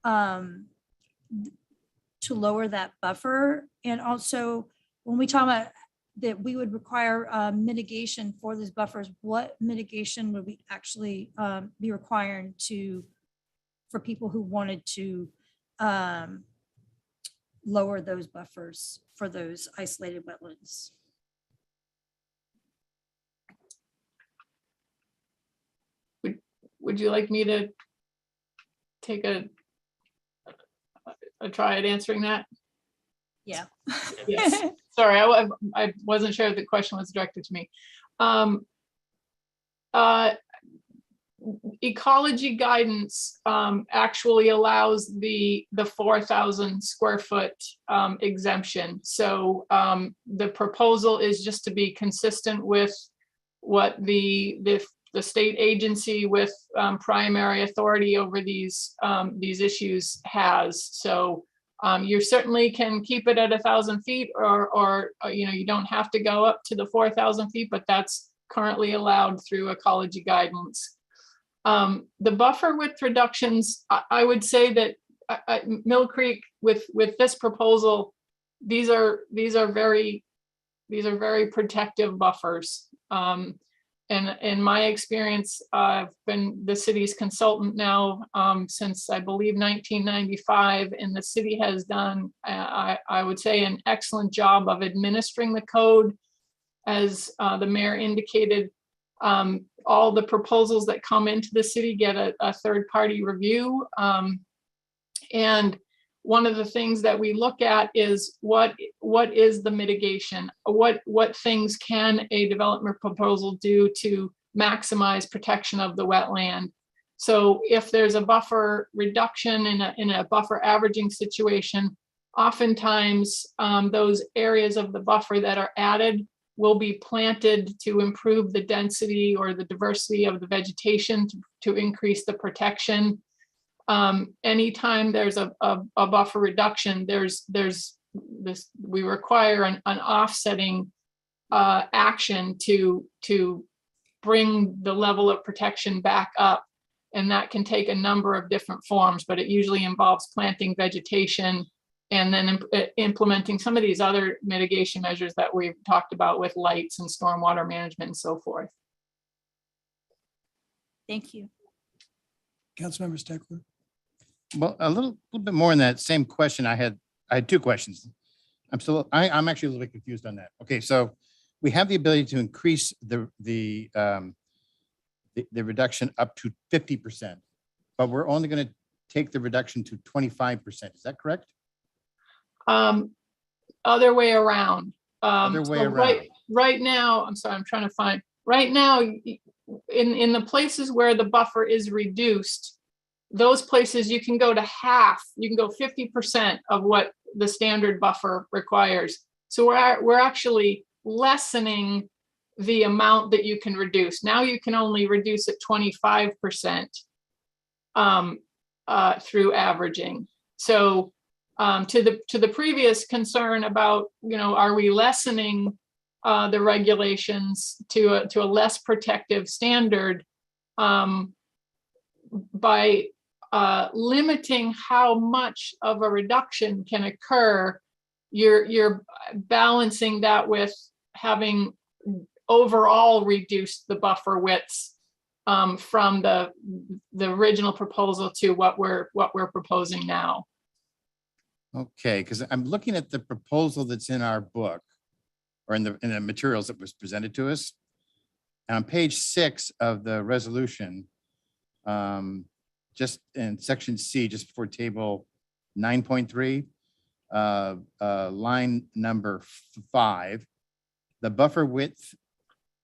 to lower that buffer? And also, when we talk about that we would require mitigation for those buffers, what mitigation would we actually be requiring for people who wanted to lower those buffers for those isolated wetlands? Would you like me to take a try at answering that? Yeah. Yes. Sorry, I wasn't sure if the question was directed to me. Ecology guidance actually allows the 4,000 square foot exemption. So the proposal is just to be consistent with what the state agency with primary authority over these issues has. So you certainly can keep it at 1,000 feet, or you don't have to go up to the 4,000 feet, but that's currently allowed through ecology guidance. The buffer width reductions, I would say that Mill Creek with this proposal, these are very protective buffers. And in my experience, I've been the city's consultant now since I believe 1995, and the city has done, I would say, an excellent job of administering the code. As the mayor indicated, all the proposals that come into the city get a third-party review. And one of the things that we look at is what is the mitigation? What things can a development proposal do to maximize protection of the wetland? So if there's a buffer reduction in a buffer averaging situation, oftentimes those areas of the buffer that are added will be planted to improve the density or the diversity of the vegetation to increase the protection. Anytime there's a buffer reduction, there's this, we require an offsetting action to bring the level of protection back up. And that can take a number of different forms, but it usually involves planting vegetation and then implementing some of these other mitigation measures that we've talked about with lights and stormwater management and so forth. Thank you. Councilmember Steckler. Well, a little bit more in that same question. I had two questions. I'm actually a little bit confused on that. Okay, so we have the ability to increase the reduction up to 50%, but we're only going to take the reduction to 25%. Is that correct? Other way around. Other way So around. Right now, I'm sorry, I'm trying to find, right now, in the places where the buffer is reduced, those places you can go to half, you can go 50% of what the standard buffer requires. So we're actually lessening the amount that you can reduce. Now you can only reduce it 25% through averaging. So to the previous concern about, are we lessening the regulations to a less protective standard by limiting how much of a reduction can occur, you're balancing that with having overall reduced the buffer widths from the original proposal to what we're proposing now. Okay, because I'm looking at the proposal that's in our book or in the materials that was presented to us. And on page 6 of the resolution, just in section C, just before table 9.3, line number 5, the buffer width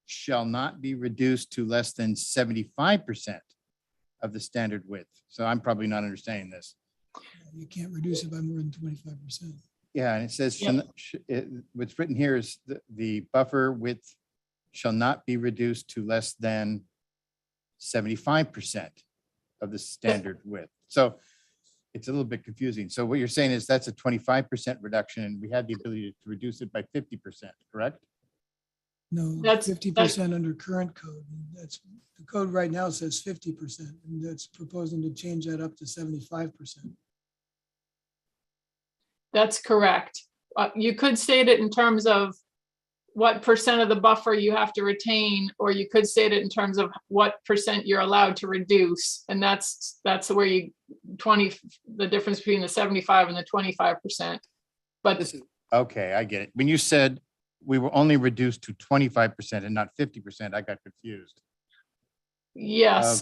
shall not be reduced to less than 75% of the standard width. So I'm probably not understanding this. You can't reduce it by more than 25%. Yeah, and it says, Yep. what's written here is the buffer width shall not be reduced to less than 75% of the standard width. So it's a little bit confusing. So what you're saying is that's a 25% reduction, and we have the ability to reduce it by 50%, correct? No, That's- 50% under current code. That's, the code right now says 50%, and that's proposing to change that up to 75%. That's correct. You could state it in terms of what percent of the buffer you have to retain, or you could state it in terms of what percent you're allowed to reduce. And that's where you, the difference between the 75 and the 25%. But This is, okay, I get it. When you said we were only reduced to 25% and not 50%, I got confused. yes,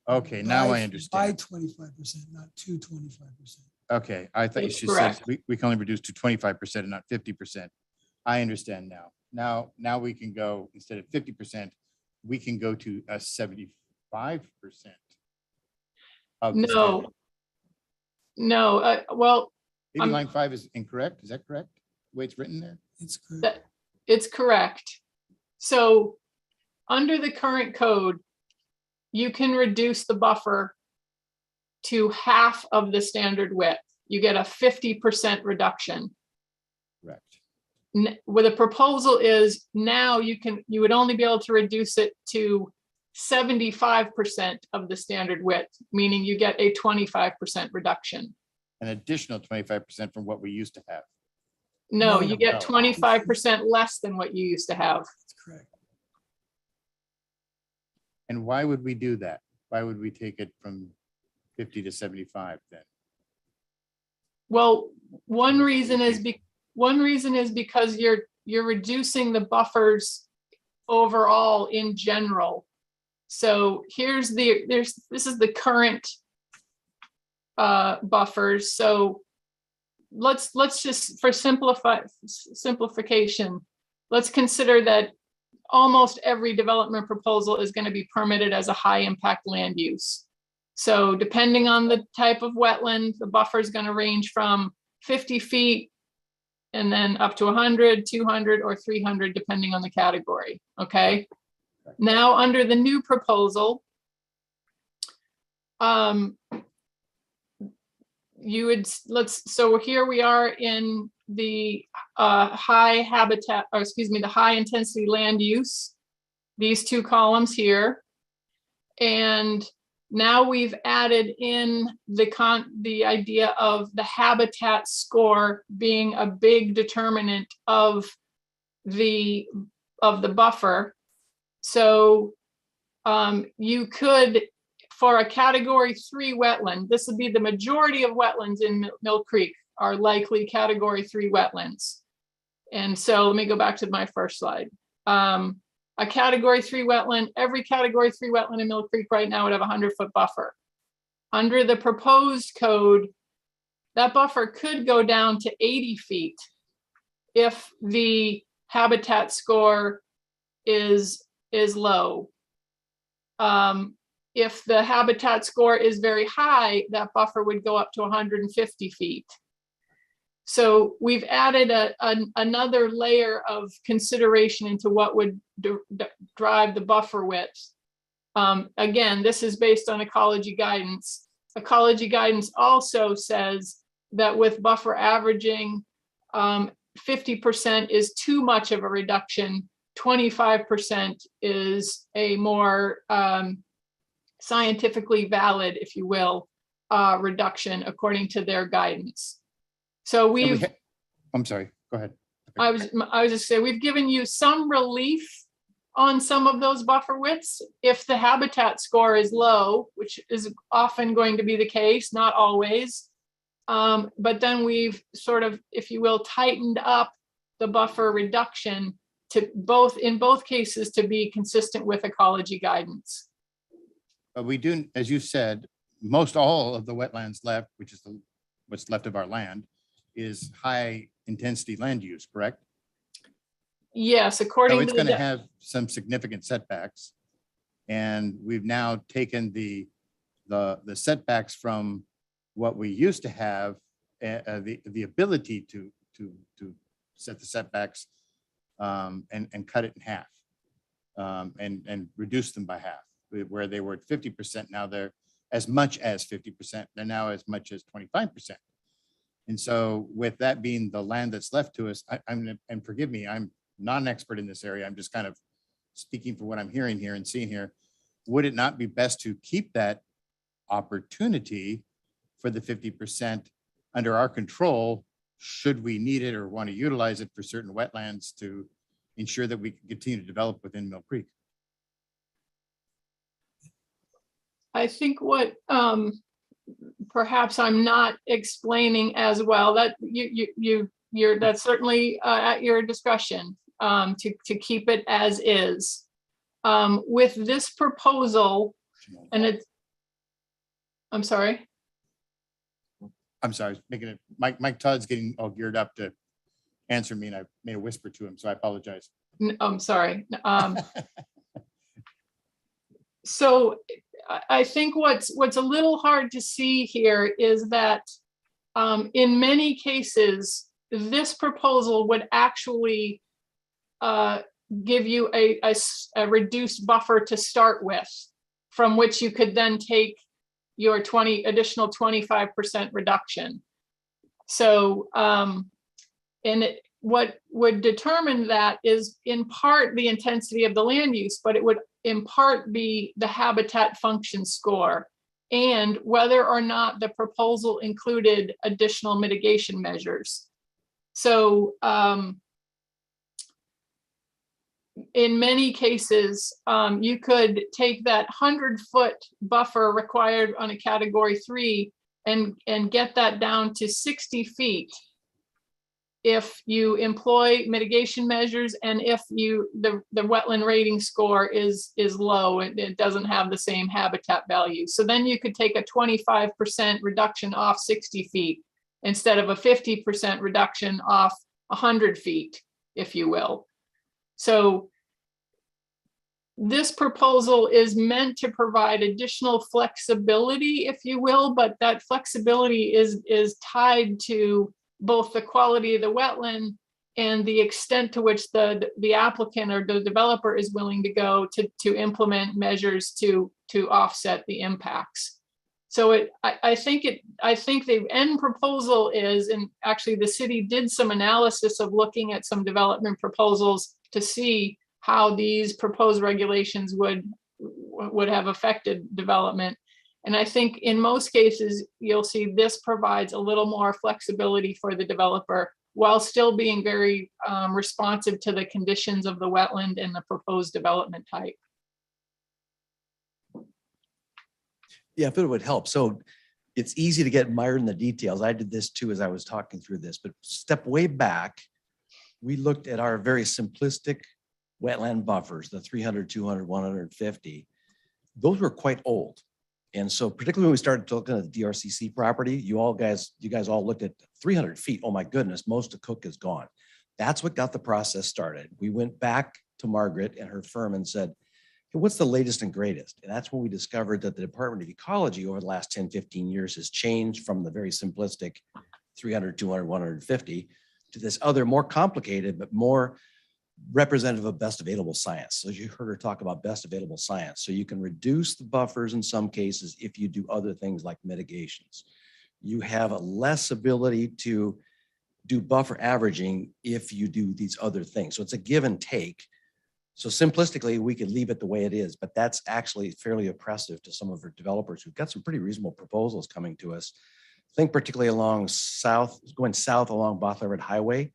Okay, now By- I By understand. 25%, not to 25%. Okay, I thought you That's said correct. we can only reduce to 25% and not 50%. I understand now. Now we can go, instead of 50%, we can go to a 75%. of the no, standard. no, well, Maybe I'm- line 5 is incorrect. Is that correct? The way it's written there? It's correct. that, it's correct. So under the current code, you can reduce the buffer to half of the standard width. You get a 50% reduction. Correct. Where the proposal is now you would only be able to reduce it to 75% of the standard width, meaning you get a 25% reduction. An additional 25% from what we used to have. No, No, you get no. 25% less than what you used to have. That's correct. And why would we do that? Why would we take it from 50 to 75 then? Well, one reason is because you're reducing the buffers overall in general. So this is the current buffers. So let's just, for simplification, let's consider that almost every development proposal is going to be permitted as a high impact land use. So depending on the type of wetland, the buffer is going to range from 50 feet and then up to 100, 200, or 300, depending on the category. Okay. Now, under the new proposal, so here we are in the high habitat, or excuse me, the high intensity land use, these two columns here. And now we've added in the idea of the habitat score being a big determinant of the buffer. So you could, for a category 3 wetland, this would be the majority of wetlands in Mill Creek are likely category 3 wetlands. And so let me go back to my first slide. A category 3 wetland, every category 3 wetland in Mill Creek right now would have a 100-foot buffer. Under the proposed code, that buffer could go down to 80 feet if the habitat score is low. If the habitat score is very high, that buffer would go up to 150 feet. So we've added another layer of consideration into what would drive the buffer width. Again, this is based on ecology guidance. Ecology guidance also says that with buffer averaging, 50% is too much of a reduction. 25% is a more scientifically valid, if you will, reduction according to their guidance. So I'm sorry, go ahead. I was just saying, we've given you some relief on some of those buffer widths if the habitat score is low, which is often going to be the case, not always. But then we've sort of, if you will, tightened up the buffer reduction to in both cases to be consistent with ecology guidance. But we do, as you said, most all of the wetlands left, which is what's left of our land, is high intensity land use, correct? Yes, So according to it's the, going to de- have some significant setbacks. And we've now taken the setbacks from what we used to have, the ability to set the setbacks and cut it in half and reduce them by half. Where they were at 50%, now they're as much as 50%. They're now as much as 25%. And so with that being the land that's left to us, and forgive me, I'm not an expert in this area. I'm just kind of speaking for what I'm hearing here and seeing here. Would it not be best to keep that opportunity for the 50% under our control, should we need it or want to utilize it for certain wetlands to ensure that we can continue to develop within Mill Creek? I think what perhaps I'm not explaining as well, that you're that's certainly at your discretion to keep it as is. With this proposal, and it's, I'm sorry. I'm sorry, making it, Mike Todd's getting all geared up to answer me and I made a whisper to him, so I apologize. I'm sorry. So I think what's a little hard to see here is that in many cases, this proposal would actually give you a reduced buffer to start with, from which you could then take your additional 25% reduction. So, what would determine that is in part the intensity of the land use, but it would in part be the habitat function score and whether or not the proposal included additional mitigation measures. So in many cases, you could take that 100-foot buffer required on a category 3 and get that down to 60 feet if you employ mitigation measures and if the wetland rating score is low, it doesn't have the same habitat value. So then you could take a 25% reduction off 60 feet instead of a 50% reduction off 100 feet, if you will. So this proposal is meant to provide additional flexibility, if you will, but that flexibility is tied to both the quality of the wetland and the extent to which the applicant or the developer is willing to go to implement measures to offset the impacts. So I think the end proposal is, and actually the city did some analysis of looking at some development proposals to see how these proposed regulations would have affected development. And I think in most cases, you'll see this provides a little more flexibility for the developer while still being very responsive to the conditions of the wetland and the proposed development type. Yeah, if it would help. So it's easy to get mired in the details. I did this too as I was talking through this, but step way back, we looked at our very simplistic wetland buffers, the 300, 200, 150. Those were quite old. And so particularly when we started looking at the DRCC property, you guys all looked at 300 feet. Oh my goodness, most of Cook is gone. That's what got the process started. We went back to Margaret and her firm and said, hey, what's the latest and greatest? And that's when we discovered that the Department of Ecology over the last 10, 15 years has changed from the very simplistic 300, 200, 150 to this other more complicated, but more representative of best available science. So you heard her talk about best available science. So you can reduce the buffers in some cases if you do other things like mitigations. You have a less ability to do buffer averaging if you do these other things. So it's a give and take. So simplistically, we could leave it the way it is, but that's actually fairly oppressive to some of our developers who've got some pretty reasonable proposals coming to us. Think particularly along going south along Bothell Highway.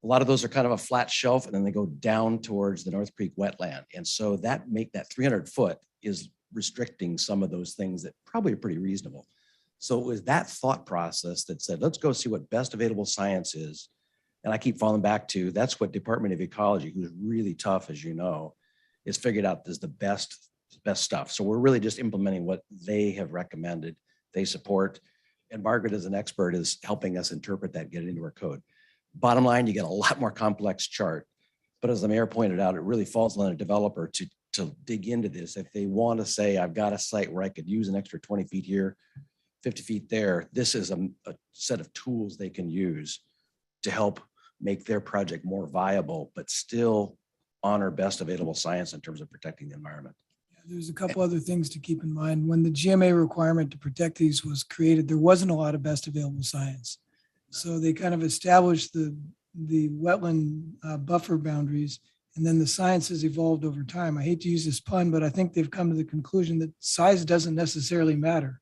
A lot of those are kind of a flat shelf and then they go down towards the North Creek wetland. And so that 300 foot is restricting some of those things that probably are pretty reasonable. So it was that thought process that said, let's go see what best available science is. And I keep falling back to, that's what Department of Ecology, who's really tough, as you know, is figured out is the best stuff. So we're really just implementing what they have recommended, they support. And Margaret, as an expert, is helping us interpret that, get it into our code. Bottom line, you get a lot more complex chart. But as the mayor pointed out, it really falls on a developer to dig into this. If they want to say, I've got a site where I could use an extra 20 feet here, 50 feet there, this is a set of tools they can use to help make their project more viable, but still honor best available science in terms of protecting the environment. There's a couple other things to keep in mind. When the GMA requirement to protect these was created, there wasn't a lot of best available science. So they kind of established the wetland buffer boundaries, and then the science has evolved over time. I hate to use this pun, but I think they've come to the conclusion that size doesn't necessarily matter.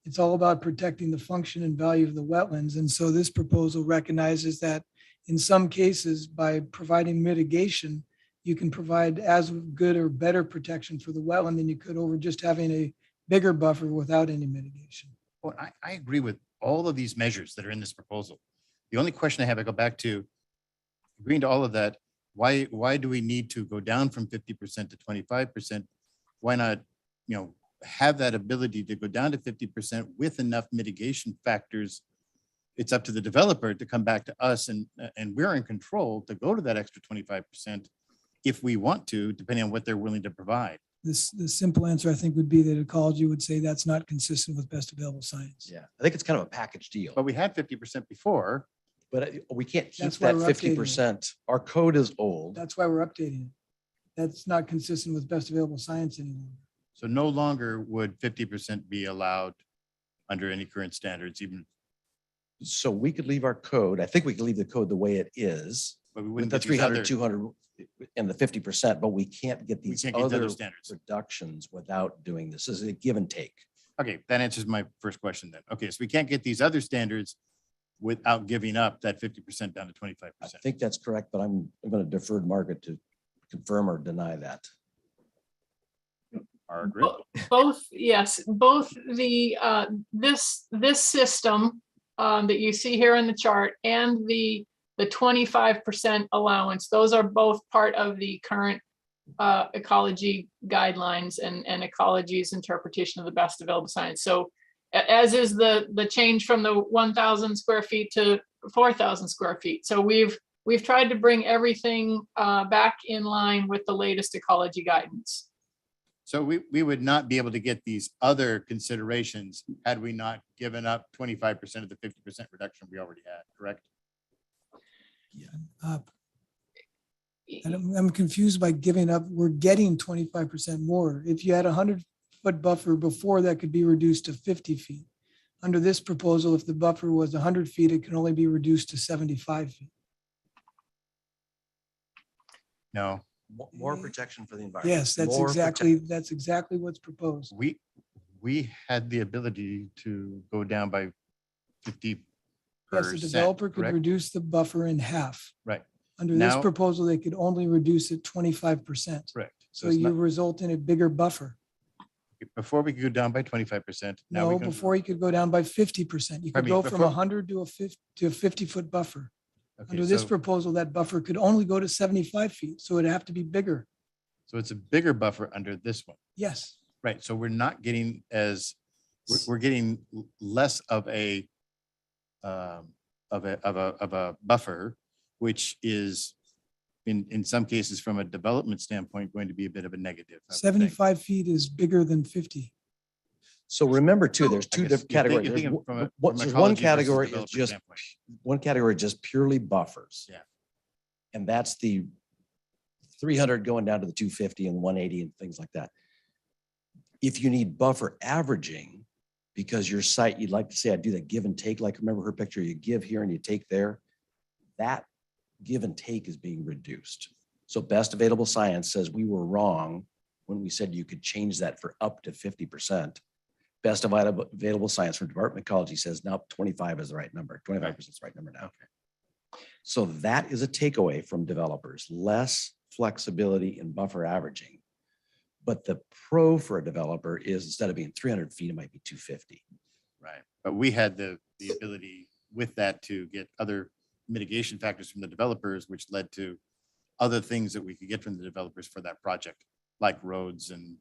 It's all about protecting the function and value of the wetlands. And so this proposal recognizes that in some cases, by providing mitigation, you can provide as good or better protection for the wetland than you could over just having a bigger buffer without any mitigation. Well, I agree with all of these measures that are in this proposal. The only question I have, I go back to agreeing to all of that. Why do we need to go down from 50% to 25%? Why not, have that ability to go down to 50% with enough mitigation factors? It's up to the developer to come back to us and we're in control to go to that extra 25% if we want to, depending on what they're willing to provide. The simple answer, I think, would be that ecology would say that's not consistent with best available science. Yeah, I think it's kind of a package deal. But we had 50% before. But we can't keep That's why that we're updating it. 50%. Our code is old. That's why we're updating it. That's not consistent with best available science anymore. So no longer would 50% be allowed under any current standards, even. So we could leave our code. I think we could leave the code the way it is. But we With wouldn't the get these 300, other- 200 and the 50%, but we can't get these can't get the other other standards. reductions without doing this. This is a give and take. Okay, that answers my first question then. Okay, so we can't get these other standards without giving up that 50% down to 25%. I think that's correct, but I'm going to defer to Margaret to confirm or deny that. Margaret? Both, yes, both the, this system that you see here in the chart and the 25% allowance, those are both part of the current ecology guidelines and ecology's interpretation of the best available science. So as is the change from the 1,000 square feet to 4,000 square feet. So we've tried to bring everything back in line with the latest ecology guidance. So we would not be able to get these other considerations had we not given up 25% of the 50% reduction we already had, correct? And I'm confused by giving up. We're getting 25% more. If you had a 100-foot buffer before, that could be reduced to 50 feet. Under this proposal, if the buffer was 100 feet, it can only be reduced to 75 feet. No. More protection for the environment. Yes, that's More exactly what's proposed. We had the ability to go down by 50%. Yes, the developer could correct? reduce the buffer in half. Right. Under this Now- proposal, they could only reduce it 25%. Correct. So it's you not- result in a bigger buffer. Before we could go down by 25%. Now we No, can. before you could go down by 50%. You could Pardon me, go from before- 100 to a 50-foot buffer. Okay, Under this so- proposal, that buffer could only go to 75 feet, so it'd have to be bigger. So it's a bigger buffer under this one. Yes, Right, so we're not getting we're getting less of a buffer, which is in some cases from a development standpoint, going to be a bit of a negative. I would think. 75 feet is bigger than 50. So remember too, there's I two guess different you're categories. thinking There's from a- one- from there's ecology one versus category is developer just, standpoint. one category just purely buffers. Yeah. And that's the 300 going down to the 250 and 180 and things like that. If you need buffer averaging, because your site, you'd like to say, I do that give and take, like remember her picture, you give here and you take there. That give and take is being reduced. So best available science says we were wrong when we said you could change that for up to 50%. Best available science from Department of Ecology says now 25 is the right number. 25% is the right number now. So that is a takeaway from developers, less flexibility in buffer averaging. But the pro for a developer is instead of being 300 feet, it might be 250. Right, but we had the ability with that to get other mitigation factors from the developers, which led to other things that we could get from the developers for that project, like roads and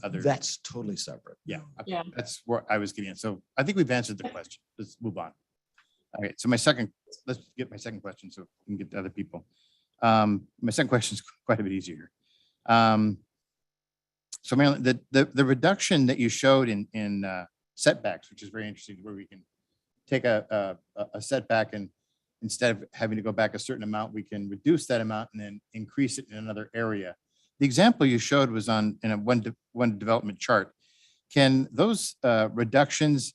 other. That's totally separate. Yeah, Yeah. that's where I was getting at. So I think we've answered the question. Let's move on. All right, so let's get my second question so we can get to other people. My second question is quite a bit easier. So Marilyn, the reduction that you showed in setbacks, which is very interesting, where we can take a setback and instead of having to go back a certain amount, we can reduce that amount and then increase it in another area. The example you showed was in a one development chart. Can those reductions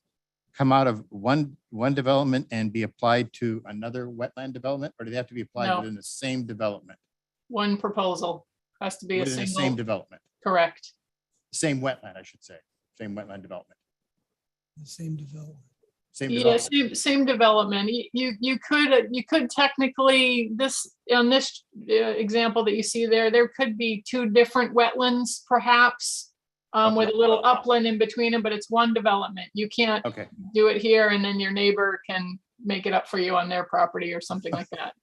come out of one development and be applied to another wetland development, or do they have to be applied No. within the same development? One proposal has to be a Within the same single, development, correct. same wetland, I should say, same wetland development, The same development. same Yeah, development. same development. You could technically, on this example that you see there could be two different wetlands perhaps, with a little upland in between them, but it's one development. You can't Okay, do it here and then your neighbor can make it up for you on their property or something like that.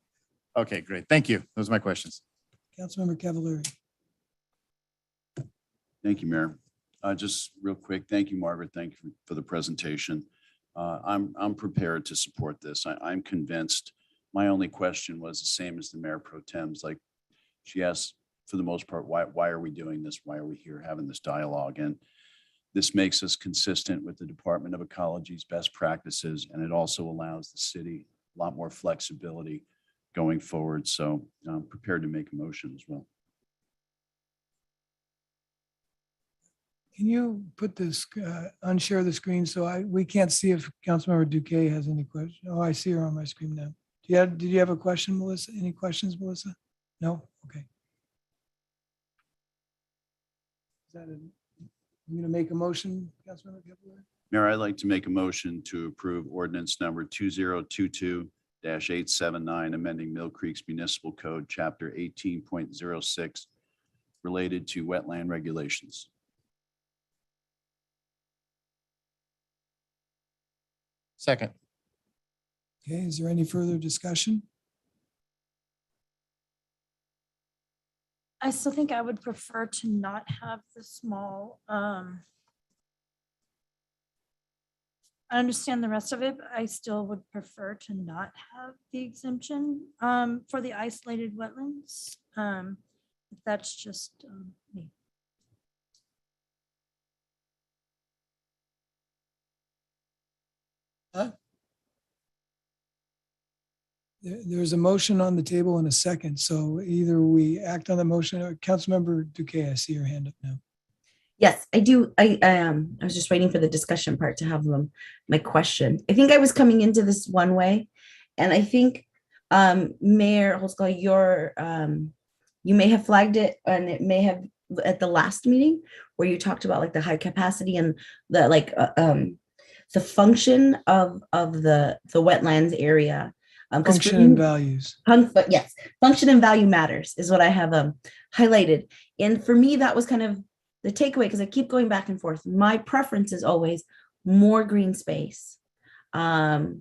okay, great. Thank you. Those are my questions. Councilmember Cavallari. Thank you, Mayor. Just real quick, thank you, Margaret. Thank you for the presentation. I'm prepared to support this. I'm convinced. My only question was the same as the Mayor Pro Tem's. Like, she asked, for the most part, why are we doing this? Why are we here having this dialogue? And this makes us consistent with the Department of Ecology's best practices, and it also allows the city a lot more flexibility going forward. So I'm prepared to make a motion as well. Can you put this, unshare the screen so we can't see if Councilmember Duque has any question? Oh, I see her on my screen now. Did you have a question, Melissa? Any questions, Melissa? No? Okay. Is that I'm going to make a motion, Councilmember Cavallari? Mayor, I'd like to make a motion to approve ordinance number 2022-879, amending Mill Creek's Municipal Code, Chapter 18.06, related to wetland regulations. Second. Okay, is there any further discussion? I still think I would prefer to not have the small, I understand the rest of it, but I still would prefer to not have the exemption for the isolated wetlands. That's just me. There's a motion on the table in a second, so either we act on the motion or Councilmember Duque, I see your hand up now. Yes, I do. I was just waiting for the discussion part to have my question. I think I was coming into this one way, and I think Mayor Holtzclaw, you may have flagged it, and it may have at the last meeting where you talked about like the high capacity and the the function of the wetlands area. 'Cause for Function and me- values. But yes, function and value matters is what I have highlighted. And for me, that was kind of the takeaway because I keep going back and forth. My preference is always more green space. I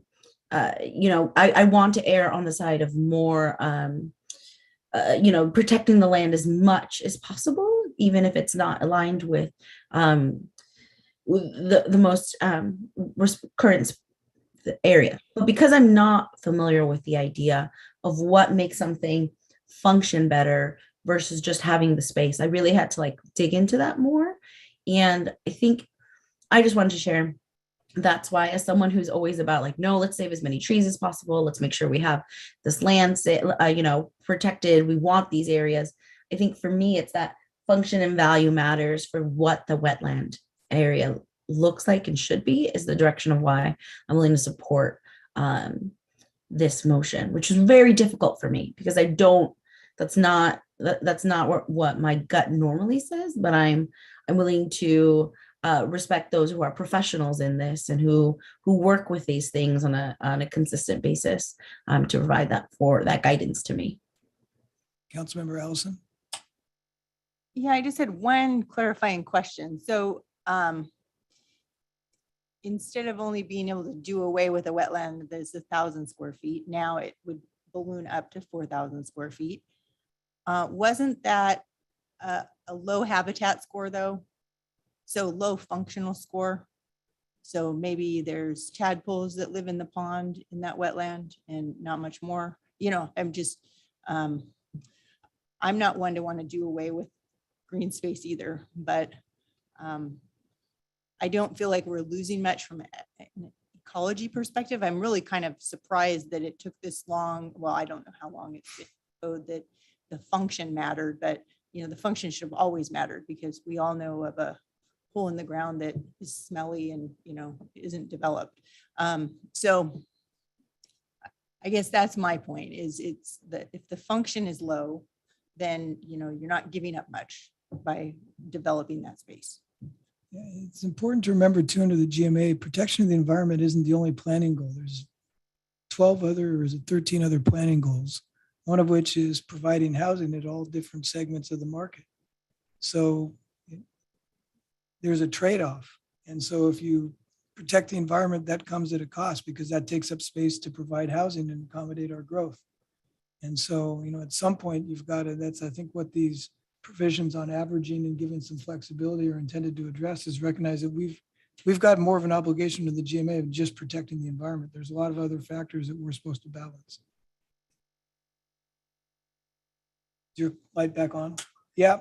want to err on the side of more, protecting the land as much as possible, even if it's not aligned with the most current area. But because I'm not familiar with the idea of what makes something function better versus just having the space, I really had to dig into that more. And I think I just wanted to share. That's why, as someone who's always about no, let's save as many trees as possible. Let's make sure we have this land, protected. We want these areas. I think for me, it's that function and value matters for what the wetland area looks like and should be is the direction of why I'm willing to support this motion, which is very difficult for me because that's not what my gut normally says, but I'm willing to respect those who are professionals in this and who work with these things on a consistent basis to provide that guidance to me. Councilmember Allison. Yeah, I just had one clarifying question. So instead of only being able to do away with a wetland that's 1,000 square feet, now it would balloon up to 4,000 square feet. Wasn't that a low habitat score though? So low functional score. So maybe there's tadpoles that live in the pond in that wetland and not much more. You know, I'm not one to want to do away with green space either, but I don't feel like we're losing much from an ecology perspective. I'm really kind of surprised that it took this long. Well, I don't know how long it's been showed that the function mattered, but you know, the function should have always mattered because we all know of a hole in the ground that is smelly and, you know, isn't developed. So I guess that's my point is it's that if the function is low, then, you know, you're not giving up much by developing that space. Yeah, it's important to remember too, under the GMA, protection of the environment isn't the only planning goal. There's 12 other, or is it 13 other planning goals, one of which is providing housing at all different segments of the market. So there's a trade-off. And so if you protect the environment, that comes at a cost because that takes up space to provide housing and accommodate our growth. And so, you know, at some point you've got to, that's, I think what these provisions on averaging and giving some flexibility are intended to address is recognize that we've got more of an obligation to the GMA of just protecting the environment. There's a lot of other factors that we're supposed to balance. Is your light back on? Yeah.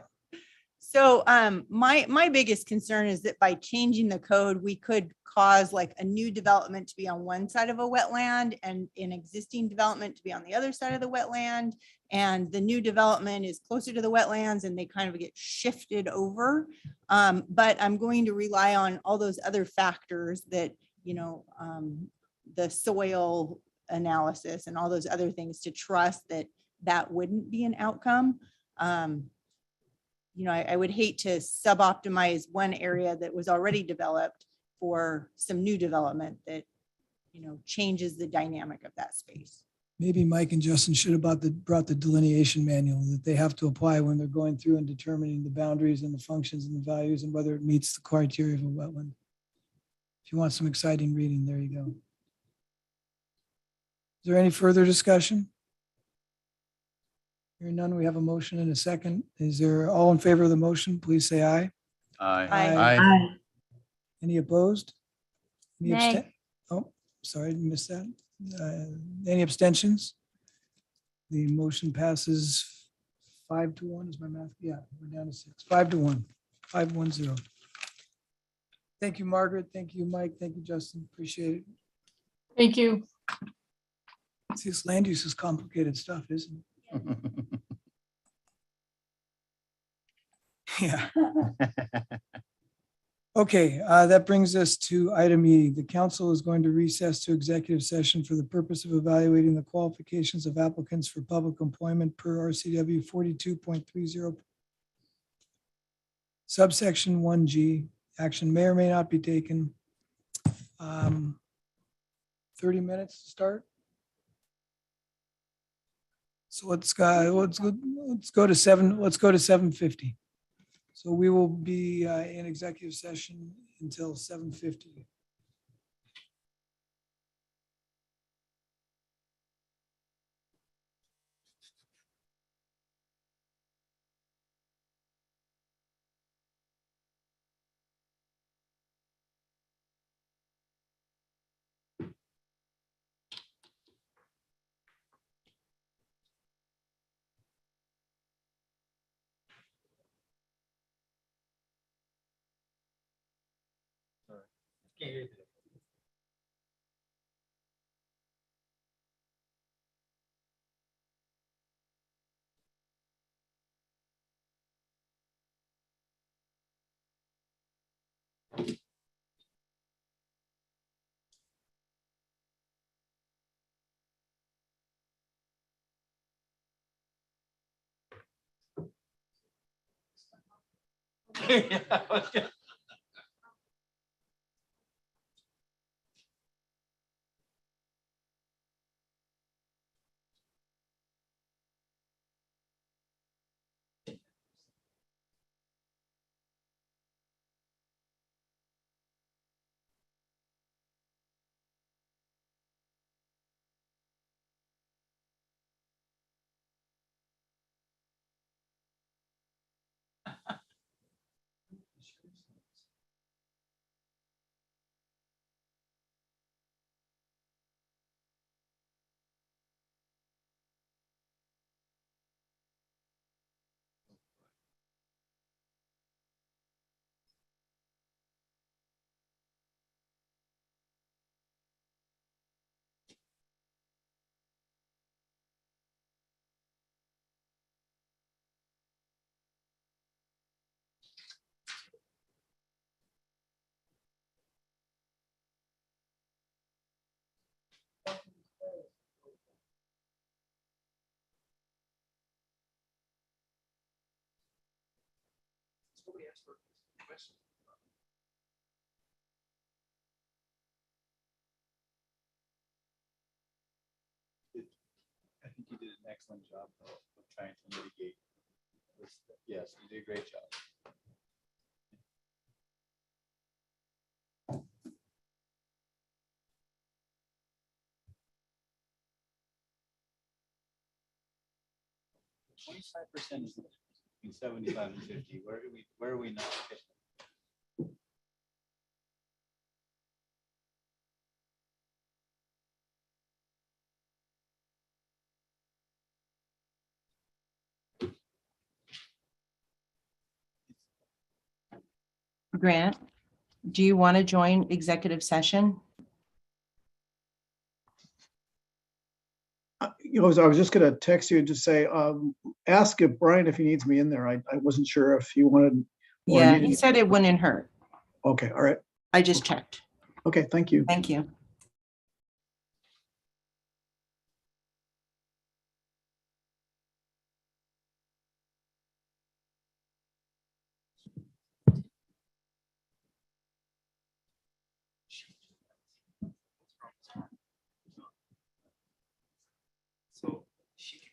So my biggest concern is that by changing the code, we could cause like a new development to be on one side of a wetland and an existing development to be on the other side of the wetland. And the new development is closer to the wetlands and they kind of get shifted over. But I'm going to rely on all those other factors that, you know, the soil analysis and all those other things to trust that that wouldn't be an outcome. You know, I would hate to sub-optimize one area that was already developed for some new development that, you know, changes the dynamic of that space. Maybe Mike and Justin should have brought the delineation manual that they have to apply when they're going through and determining the boundaries and the functions and the values and whether it meets the criteria of a wetland. If you want some exciting reading, there you go. Is there any further discussion? Hearing none, we have a motion and a second. Is there all in favor of the motion? Please say aye. Aye. Aye. Any opposed? Any Nay. absten- Oh, sorry, I missed that. Any abstentions? The motion passes 5-1. Is my math? Yeah, we're down to 6. 5-1. 5-1-0. Thank you, Margaret. Thank you, Mike. Thank you, Justin. Appreciate it. Thank you. See, this land use is complicated stuff, isn't it? Yeah. Okay, that brings us to item E. The council is going to recess to executive session for the purpose of evaluating the qualifications of applicants for public employment per RCW 42.30. Subsection 1G, action may or may not be taken. 30 minutes to start. So let's go to 7:50. So we will be in executive session until 7:50. I think you did an excellent job of trying to mitigate this. Yes, you did a great job. %, is between 75 and 50. Where are we not? Grant, do you want to join executive session? I was just gonna text you and just say, ask if Brian, if he needs me in there. I wasn't sure if you wanted. or Yeah, needed- he said it wouldn't hurt. Okay, all right. I just checked. Okay, thank you. Thank you. So she can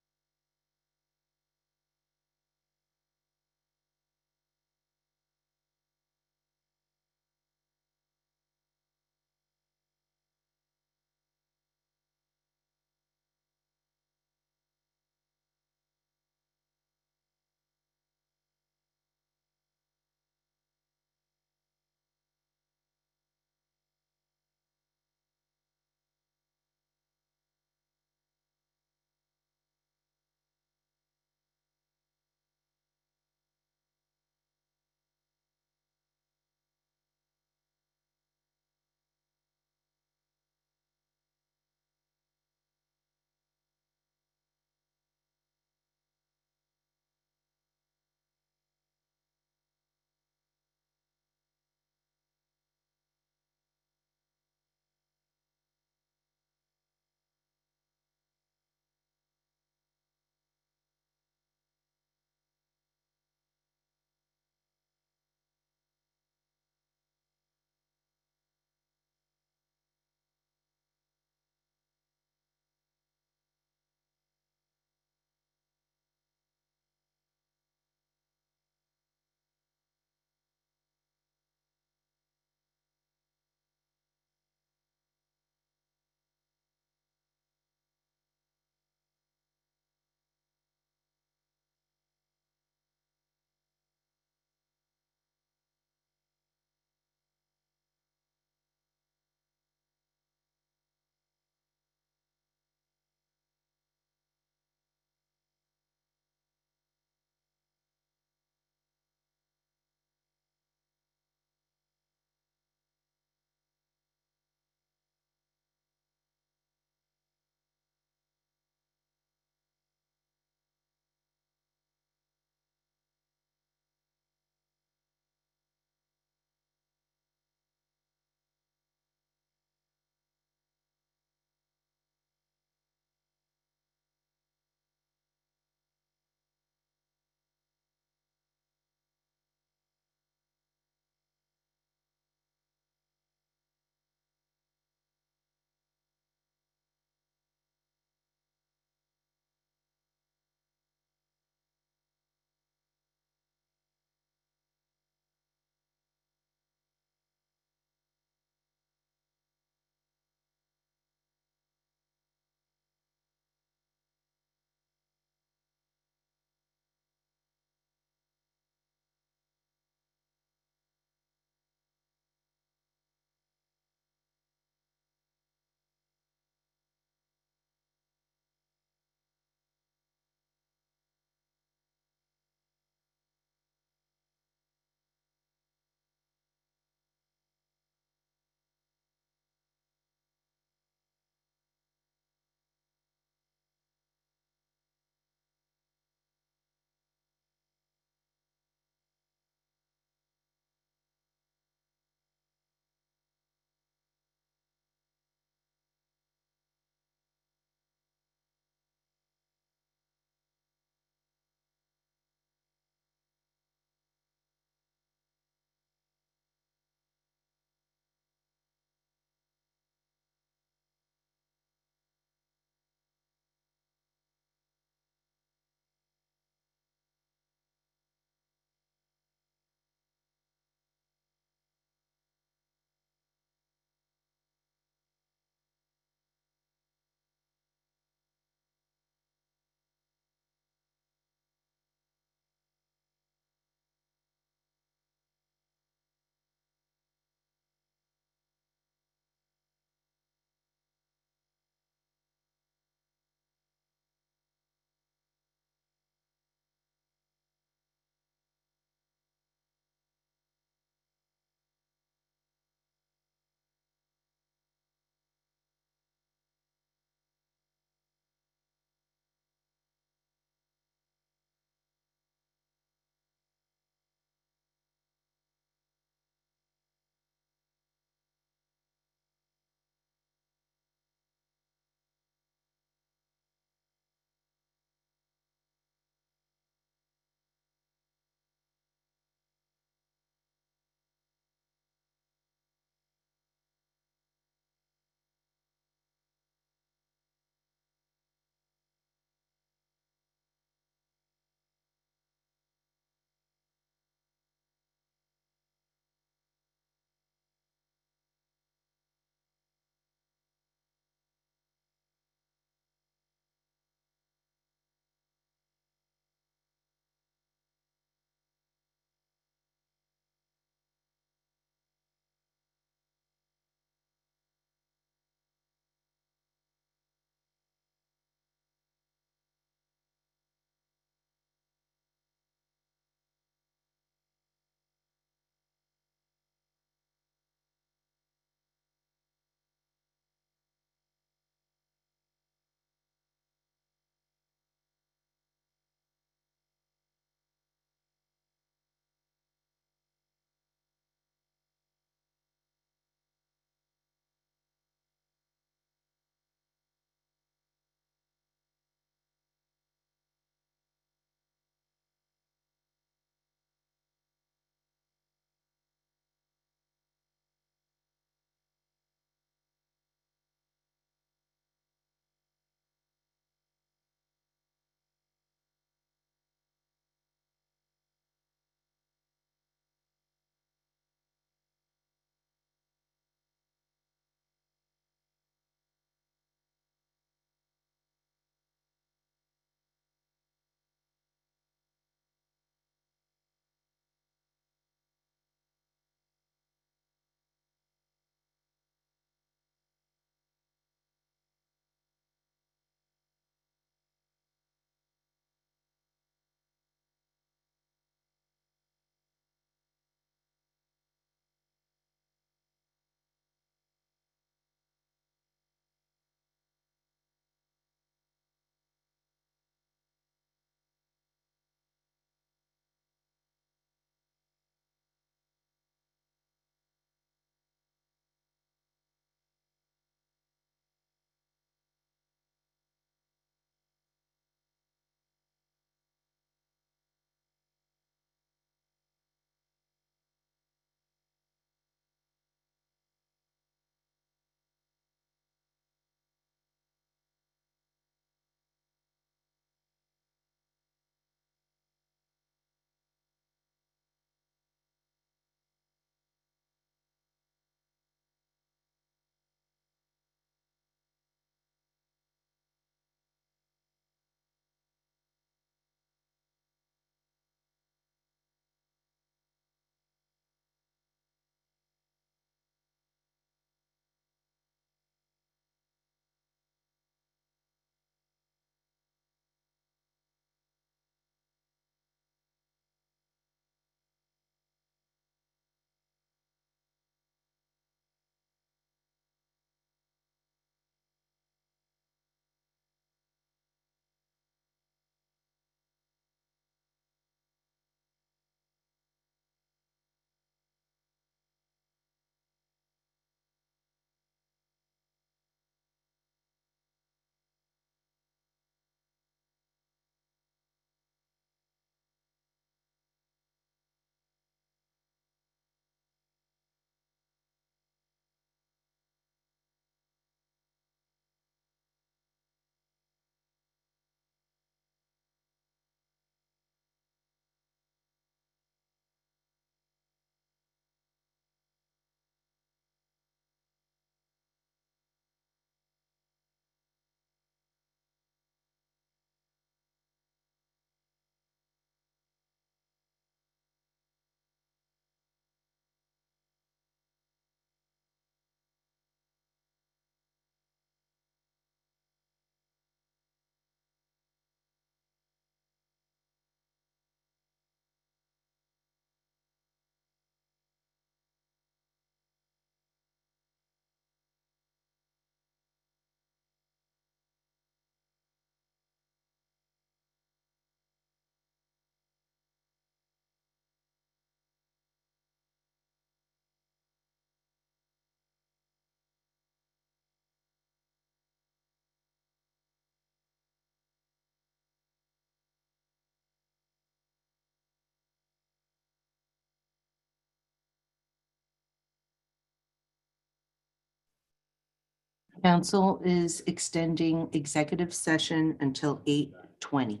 Council is extending executive session until 8:20.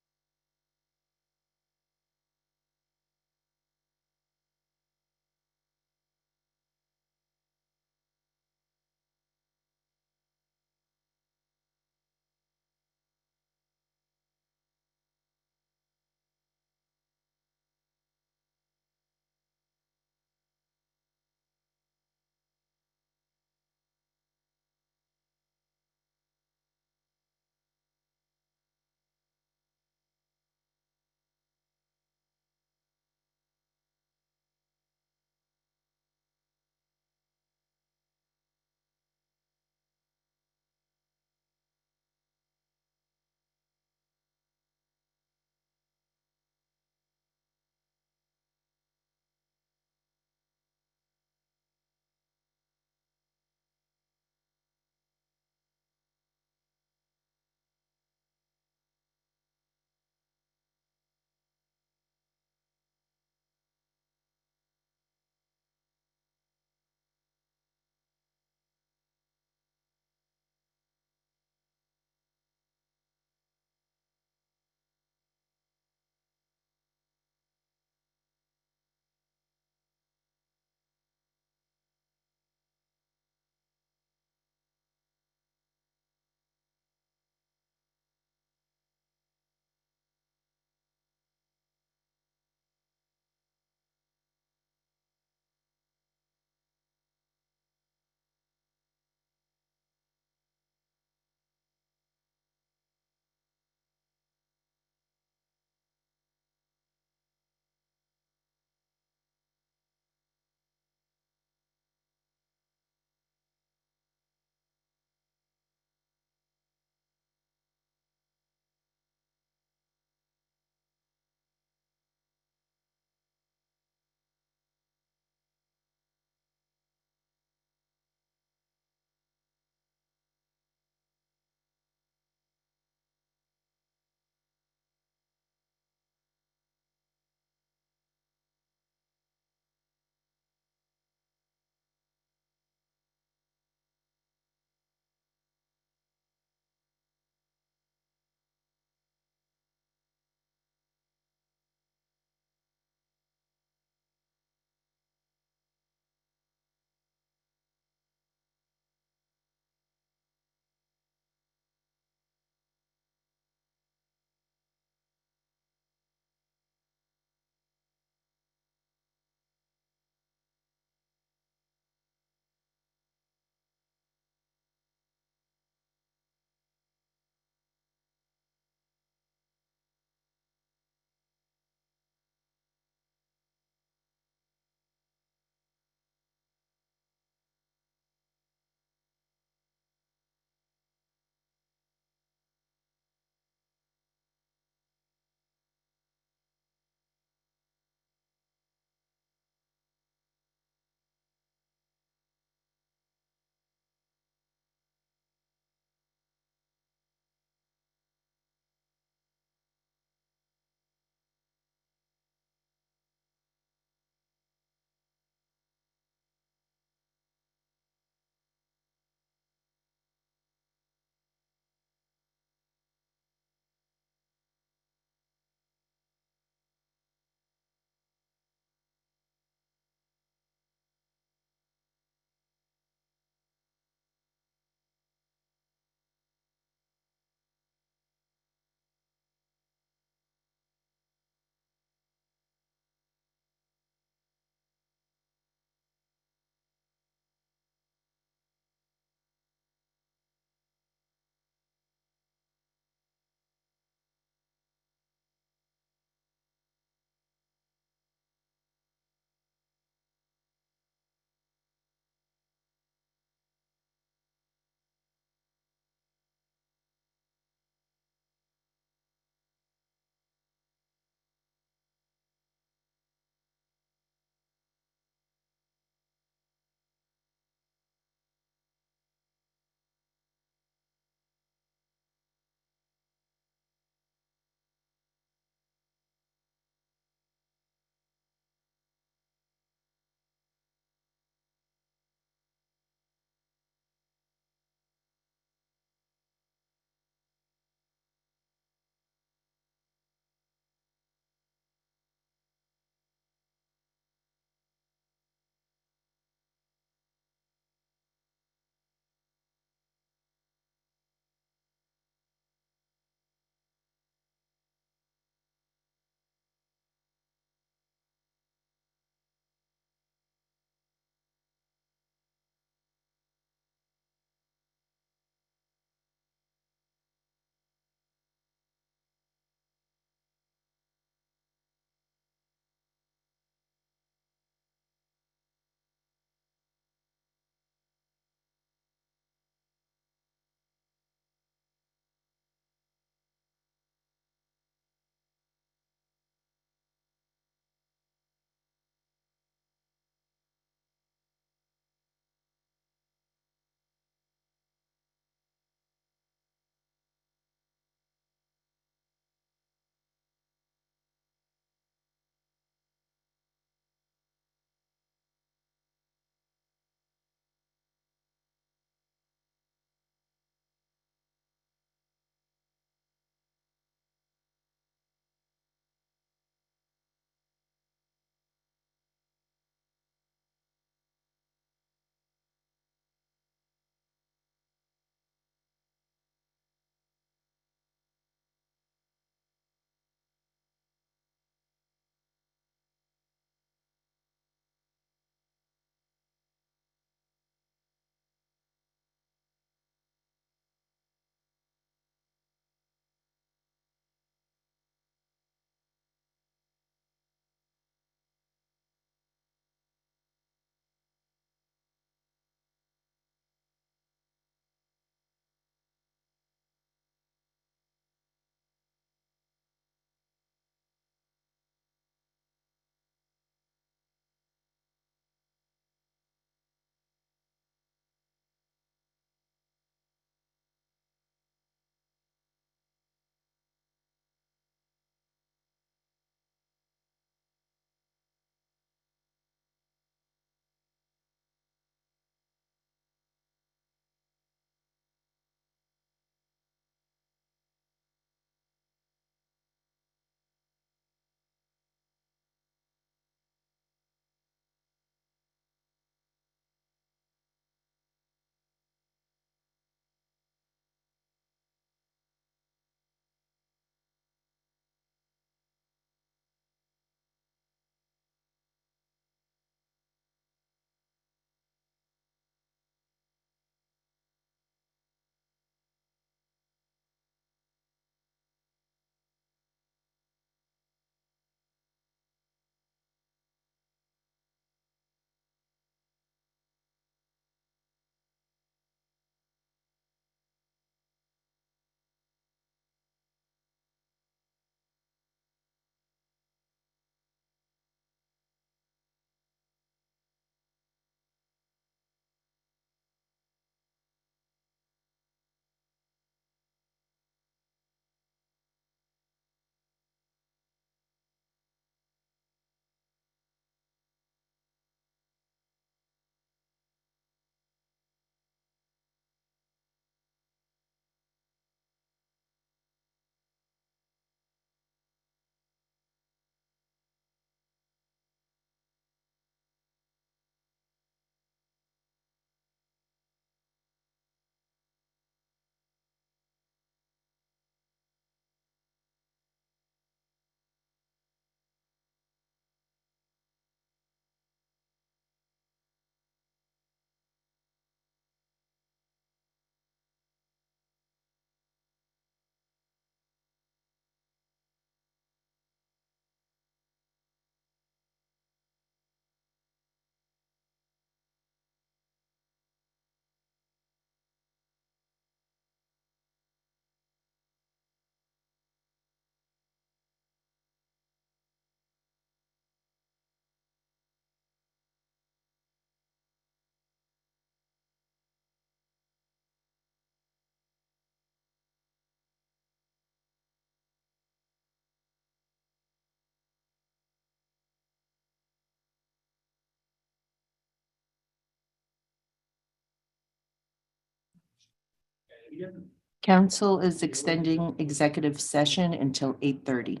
Council is extending executive session until 8:30.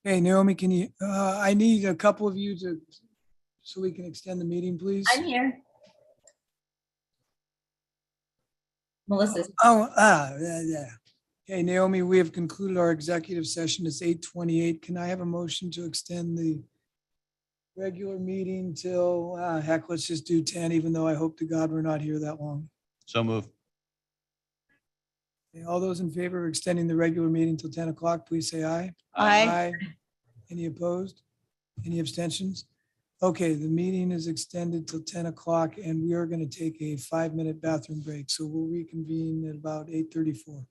Hey, Naomi, can you, I need a couple of you to, so we can extend the meeting, please. I'm here. Melissa. Yeah. Okay, Naomi, we have concluded our executive session. It's 8:28. Can I have a motion to extend the regular meeting till, heck, let's just do 10, even though I hope to God we're not here that long. So move. Okay, all those in favor of extending the regular meeting till 10 o'clock, please say aye. Aye. Any opposed? Any abstentions? Okay, the meeting is extended till 10 o'clock and we are going to take a 5-minute bathroom break. So we'll reconvene at about 8:34.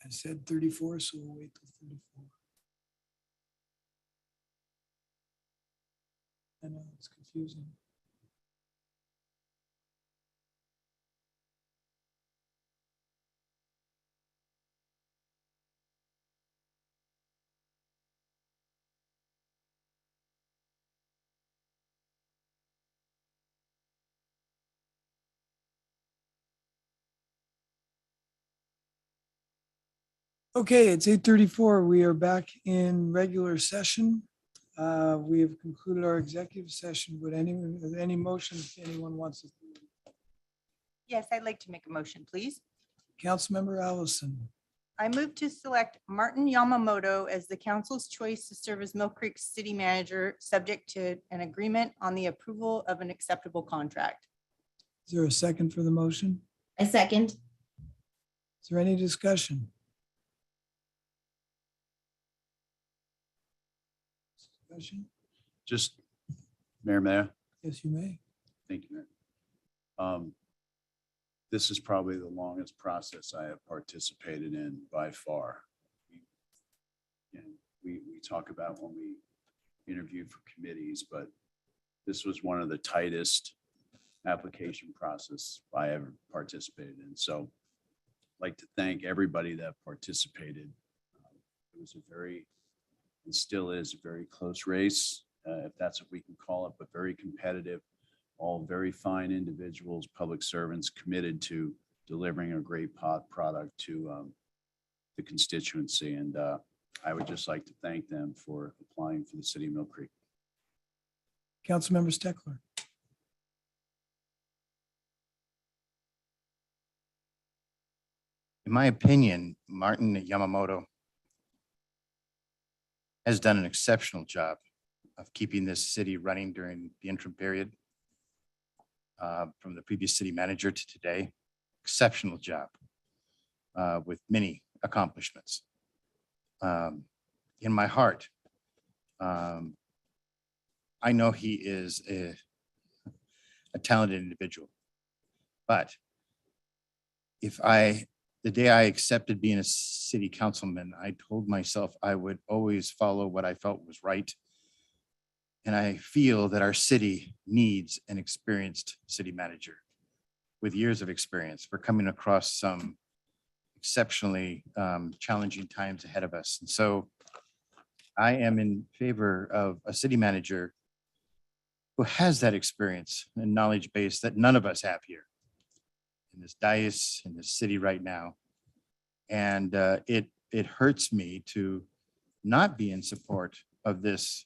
I said 34, so we'll wait till 34. I know, it's confusing. Okay, it's 8:34. We are back in regular session. We have concluded our executive session. Would any motions anyone wants to? Yes, I'd like to make a motion, please. Councilmember Allison, I move to select Martin Yamamoto as the council's choice to serve as Mill Creek City Manager, subject to an agreement on the approval of an acceptable contract. is there a second for the motion? I second. Is there any discussion? Discussion? Just, Mayor, Yes, you may. thank you, Mayor. This is probably the longest process I have participated in by far. And we talk about when we interview for committees, but this was one of the tightest application process I ever participated in. So I'd like to thank everybody that participated. It was a very, and still is a very close race, if that's what we can call it, but very competitive. All very fine individuals, public servants committed to delivering a great product to the constituency. And I would just like to thank them for applying for the city of Mill Creek. Councilmember Steckler. In my opinion, Martin Yamamoto has done an exceptional job of keeping this city running during the interim period. From the previous city manager to today, exceptional job with many accomplishments. In my heart, I know he is a talented individual, but the day I accepted being a city councilman, I told myself I would always follow what I felt was right. And I feel that our city needs an experienced city manager with years of experience. We're coming across some exceptionally challenging times ahead of us. And so I am in favor of a city manager who has that experience and knowledge base that none of us have here in this dais, in this city right now. And it hurts me to not be in support of this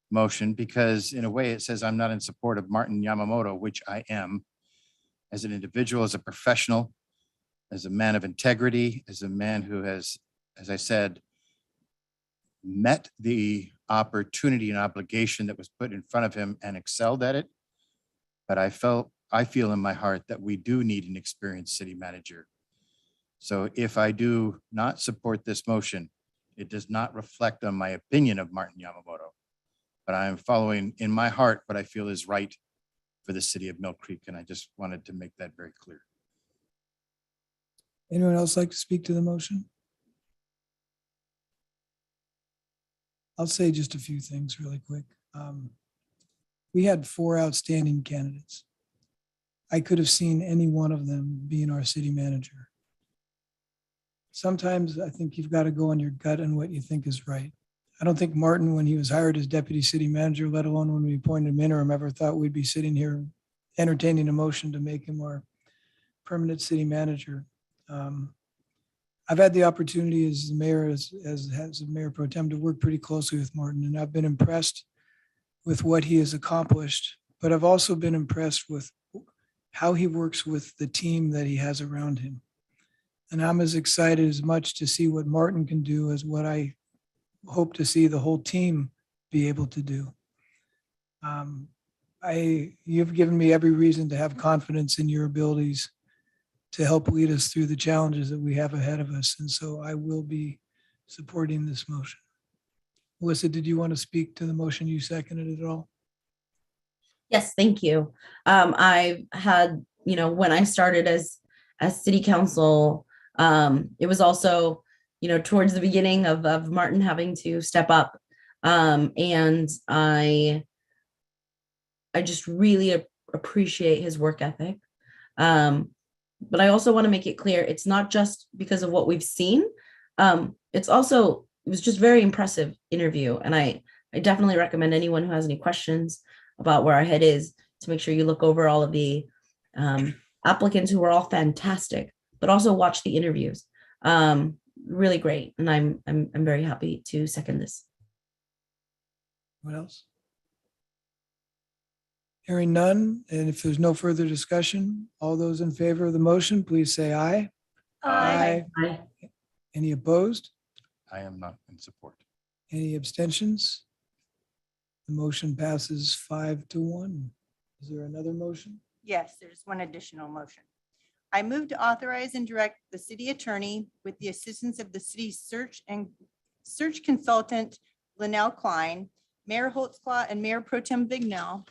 motion, because in a way it says I'm not in support of Martin Yamamoto, which I am as an individual, as a professional, as a man of integrity, as a man who has, as I said, met the opportunity and obligation that was put in front of him and excelled at it. But I feel in my heart that we do need an experienced city manager. So if I do not support this motion, it does not reflect on my opinion of Martin Yamamoto, but I am following in my heart what I feel is right for the city of Mill Creek. And I just wanted to make that very clear. Anyone else like to speak to the motion? I'll say just a few things really quick. We had 4 outstanding candidates. I could have seen any one of them being our city manager. Sometimes I think you've got to go on your gut and what you think is right. I don't think Martin, when he was hired as deputy city manager, let alone when we appointed him interim, ever thought we'd be sitting here entertaining a motion to make him our permanent city manager. I've had the opportunity as the mayor, as Mayor Pro Tem, to work pretty closely with Martin, and I've been impressed with what he has accomplished, but I've also been impressed with how he works with the team that he has around him. And I'm as excited as much to see what Martin can do as what I hope to see the whole team be able to do. You've given me every reason to have confidence in your abilities to help lead us through the challenges that we have ahead of us. And so I will be supporting this motion. Melissa, did you want to speak to the motion? You seconded it all? Yes, thank you. I've had, when I started as city council, it was also towards the beginning of Martin having to step up. And I just really appreciate his work ethic. But I also want to make it clear, it's not just because of what we've seen. It was just very impressive interview. And I definitely recommend anyone who has any questions about where our head is to make sure you look over all of the applicants who were all fantastic, but also watch the interviews. Really great. And I'm very happy to second this. What else? Hearing none, and if there's no further discussion, all those in favor of the motion, please say aye. Aye. Any opposed? I am not in support. Any abstentions? The motion passes 5-1. Is there another motion? Yes, there's one additional motion. I move to authorize and direct the city attorney with the assistance of the city's search consultant, Linnell Klein, Mayor Holtzclaw, and Mayor Pro Tem Vignell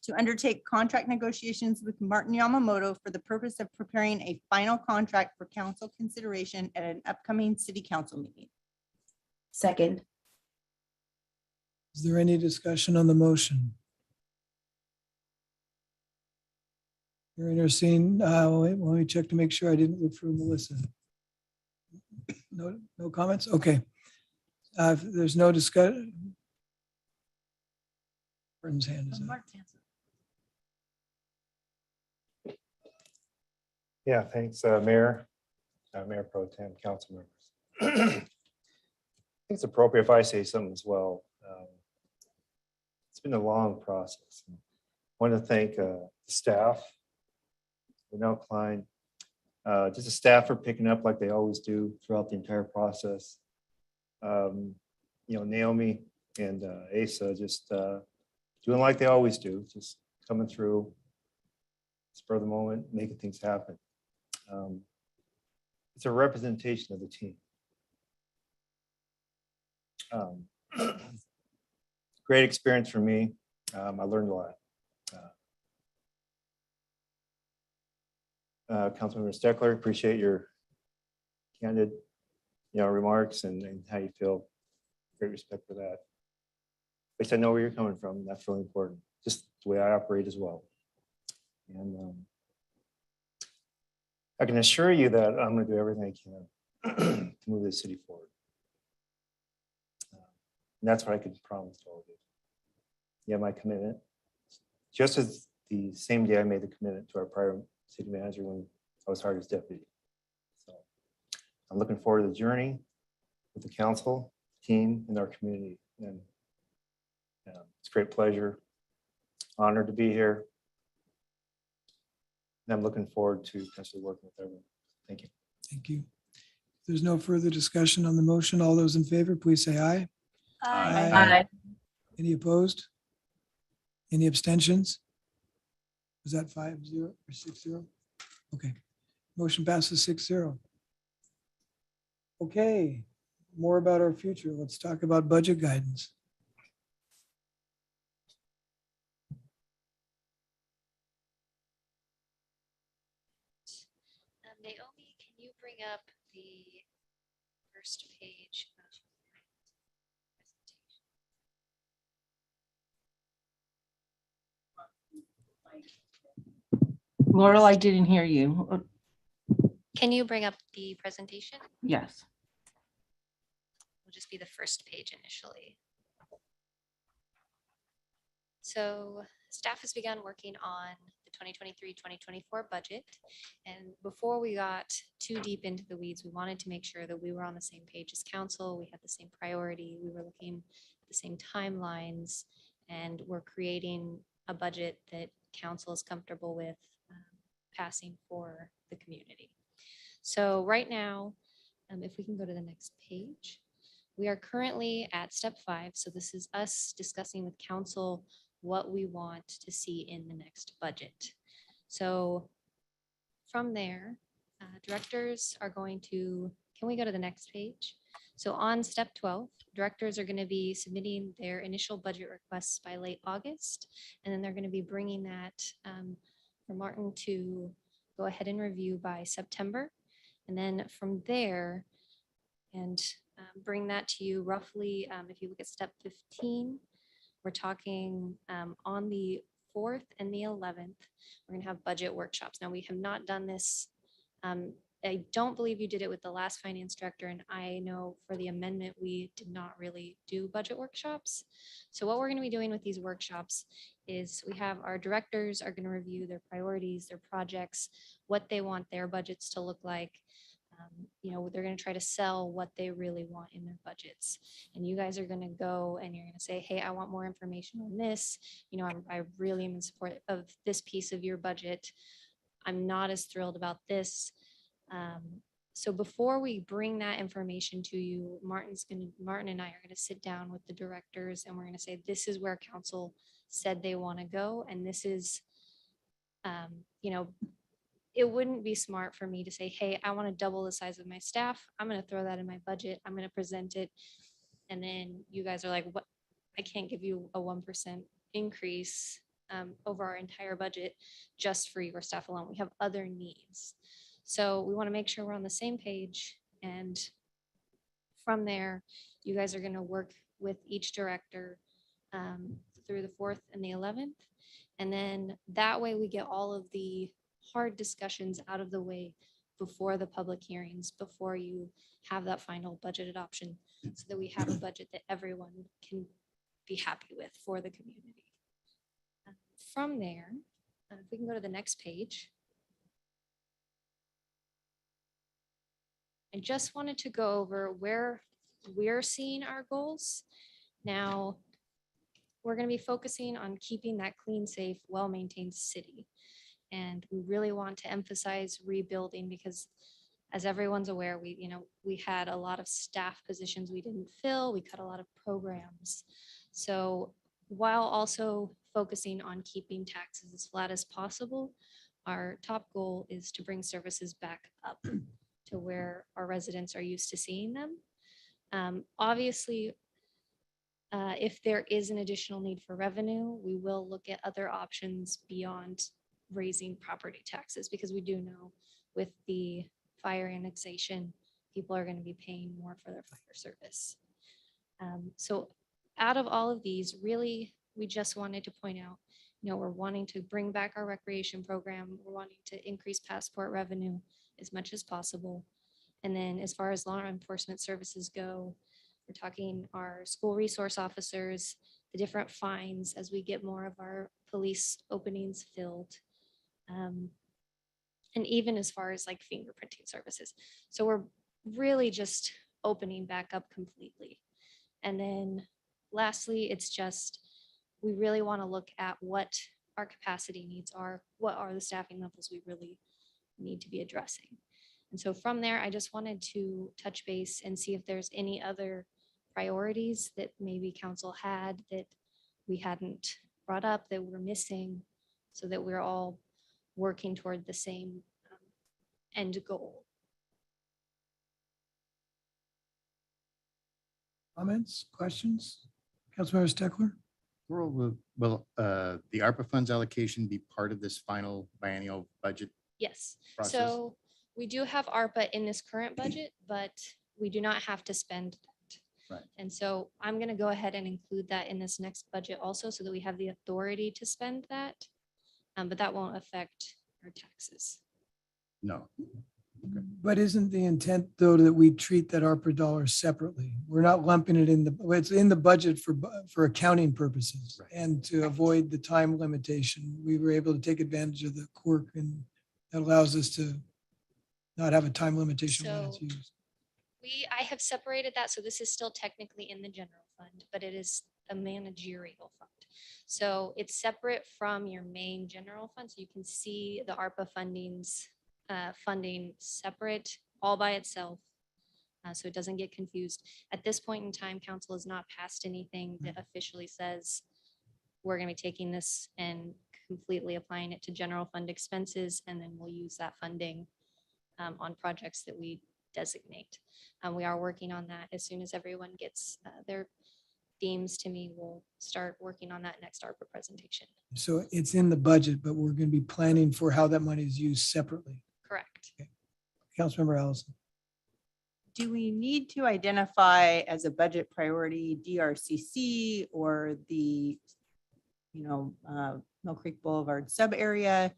to undertake contract negotiations with Martin Yamamoto for the purpose of preparing a final contract for council consideration at an upcoming city council meeting. Second. Is there any discussion on the motion? Hearing or seeing, let me check to make sure I didn't look for Melissa. No comments? Okay. If there's no discussion. Martin's hand is up. Yeah, thanks, Mayor, Mayor Pro Tem, council members. I think it's appropriate if I say something as well. It's been a long process. I want to thank the staff, Linnell Klein, just the staff for picking up like they always do throughout the entire process. Naomi and Asa just doing like they always do, just coming through, spur of the moment, making things happen. It's a representation of the team. Great experience for me. I learned a lot. Councilmember Steckler, appreciate your candid, remarks and how you feel. Great respect for that. At least I know where you're coming from. That's really important. Just the way I operate as well. And I can assure you that I'm going to do everything I can to move the city forward. And that's what I can promise to all of you. Yeah, my commitment. Just as the same day I made the commitment to our prior city manager when I was hired as deputy. So I'm looking forward to the journey with the council, team, and our community. And it's a great pleasure, honored to be here. And I'm looking forward to potentially working with everyone. Thank you. Thank you. If there's no further discussion on the motion, all those in favor, please say aye. Aye. Any opposed? Any abstentions? Was that 5-0 or 6-0? Okay, motion passes 6-0. Okay, more about our future. Let's talk about budget guidance. Naomi, can you bring up the first page of my presentation? Laurel, I didn't hear you. Can you bring up the presentation? Yes. Will just be the first page initially. So staff has begun working on the 2023-2024 budget. And before we got too deep into the weeds, we wanted to make sure that we were on the same page as council. We had the same priority. We were looking at the same timelines, and we're creating a budget that council is comfortable with passing for the community. So right now, if we can go to the next page, we are currently at step 5. So this is us discussing with council what we want to see in the next budget. So from there, directors are going to, can we go to the next page? So on step 12, directors are going to be submitting their initial budget requests by late August, and then they're going to be bringing that for Martin to go ahead and review by September. And then from there, and bring that to you roughly. If you look at step 15, we're talking on the 4th and the 11th, we're going to have budget workshops. Now, we have not done this. I don't believe you did it with the last finance director, and I know for the amendment, we did not really do budget workshops. So what we're going to be doing with these workshops is we have our directors are going to review their priorities, their projects, what they want their budgets to look like. You know, they're going to try to sell what they really want in their budgets. And you guys are going to go and you're going to say, hey, I want more information on this. You know, I really am in support of this piece of your budget. I'm not as thrilled about this. So before we bring that information to you, Martin and I are going to sit down with the directors and we're going to say, this is where council said they want to go. And this is, you know, it wouldn't be smart for me to say, hey, I want to double the size of my staff. I'm going to throw that in my budget. I'm going to present it. And then you guys are like, what? I can't give you a 1% increase over our entire budget just for your staff alone. We have other needs. So we want to make sure we're on the same page. And from there, you guys are going to work with each director through the 4th and the 11th. And then that way we get all of the hard discussions out of the way before the public hearings, before you have that final budget adoption, so that we have a budget that everyone can be happy with for the community. From there, if we can go to the next page. I just wanted to go over where we're seeing our goals. Now, we're going to be focusing on keeping that clean, safe, well-maintained city. And we really want to emphasize rebuilding because as everyone's aware, we had a lot of staff positions we didn't fill. We cut a lot of programs. So while also focusing on keeping taxes as flat as possible, our top goal is to bring services back up to where our residents are used to seeing them. Obviously, if there is an additional need for revenue, we will look at other options beyond raising property taxes, because we do know with the fire annexation, people are going to be paying more for their fire service. So out of all of these, really, we just wanted to point out, we're wanting to bring back our recreation program. We're wanting to increase passport revenue as much as possible. And then as far as law enforcement services go, we're talking our school resource officers, the different fines as we get more of our police openings filled. And even as far as like fingerprinting services. So we're really just opening back up completely. And then lastly, it's just, we really want to look at what our capacity needs are, what are the staffing levels we really need to be addressing. And so from there, I just wanted to touch base and see if there's any other priorities that maybe council had that we hadn't brought up, that we're missing, so that we're all working toward the same end goal. Comments, questions? Councilmember Steckler? Will the ARPA funds allocation be part of this final biennial budget? Yes. Process? So we do have ARPA in this current budget, but we do not have to spend that. Right. And so I'm going to go ahead and include that in this next budget also, so that we have the authority to spend that. But that won't affect our taxes. No. But isn't the intent though that we treat that ARPA dollar separately? We're not lumping it in it's in the budget for accounting purposes. Right. And to avoid the time limitation, we were able to take advantage of the quirk, and that allows us to not have a time limitation when it's So- used. I have separated that, so this is still technically in the general fund, but it is a managerial fund. So it's separate from your main general fund, so you can see the ARPA funding separate, all by itself, so it doesn't get confused. At this point in time, council has not passed anything that officially says we're going to be taking this and completely applying it to general fund expenses, and then we'll use that funding on projects that we designate. We are working on that. As soon as everyone gets their themes to me, we'll start working on that next ARPA presentation. So it's in the budget, but we're going to be planning for how that money is used separately. Correct. Councilmember Allison? do we need to identify as a budget priority DRCC or the, Mill Creek Boulevard sub area?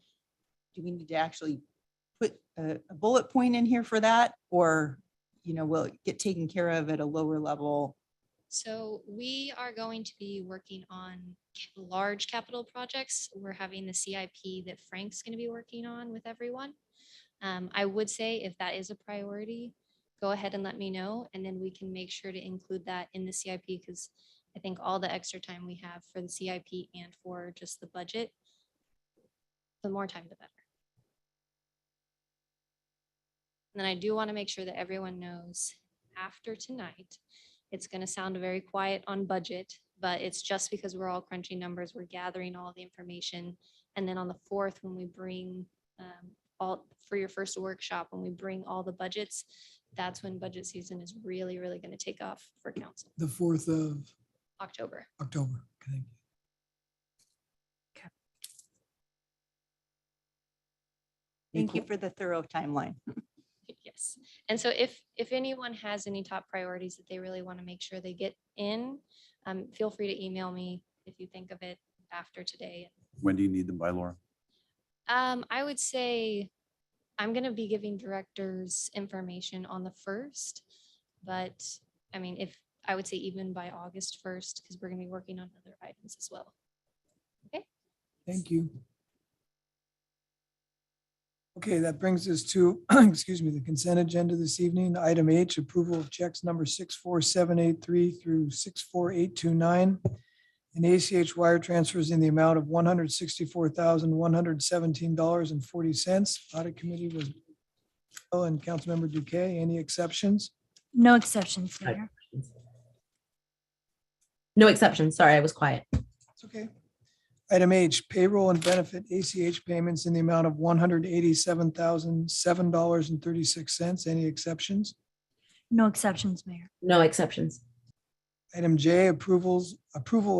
Do we need to actually put a bullet point in here for that? Or, will it get taken care of at a lower level? So we are going to be working on large capital projects. We're having the CIP that Frank's going to be working on with everyone. I would say if that is a priority, go ahead and let me know, and then we can make sure to include that in the CIP, because I think all the extra time we have for the CIP and for just the budget, the more time, the better. And then I do want to make sure that everyone knows after tonight, it's going to sound very quiet on budget, but it's just because we're all crunching numbers, we're gathering all the information. And then on the 4th, when we bring all for your first workshop, when we bring all the budgets, that's when budget season is really, really going to take off for council. The 4th of October. October. Okay. Thank you for the thorough timeline. Yes. And so if anyone has any top priorities that they really want to make sure they get in, feel free to email me if you think of it after today. When do you need them by, Laura? I would say I'm going to be giving directors information on the 1st, but I mean, I would say even by August 1st, because we're going to be working on other items as well. Okay. Thank you. Okay, that brings us to, excuse me, the consent agenda this evening. Item H, approval of checks number 64783 through 64829. And ACH wire transfers in the amount of $164,117.40. Audit committee was Bill and Councilmember Duque. Any exceptions? No exceptions, Mayor. No exceptions. Sorry, I was quiet. It's okay. Item H, payroll and benefit ACH payments in the amount of $187,007.36. Any exceptions? No exceptions, Mayor. No exceptions. Item J, approval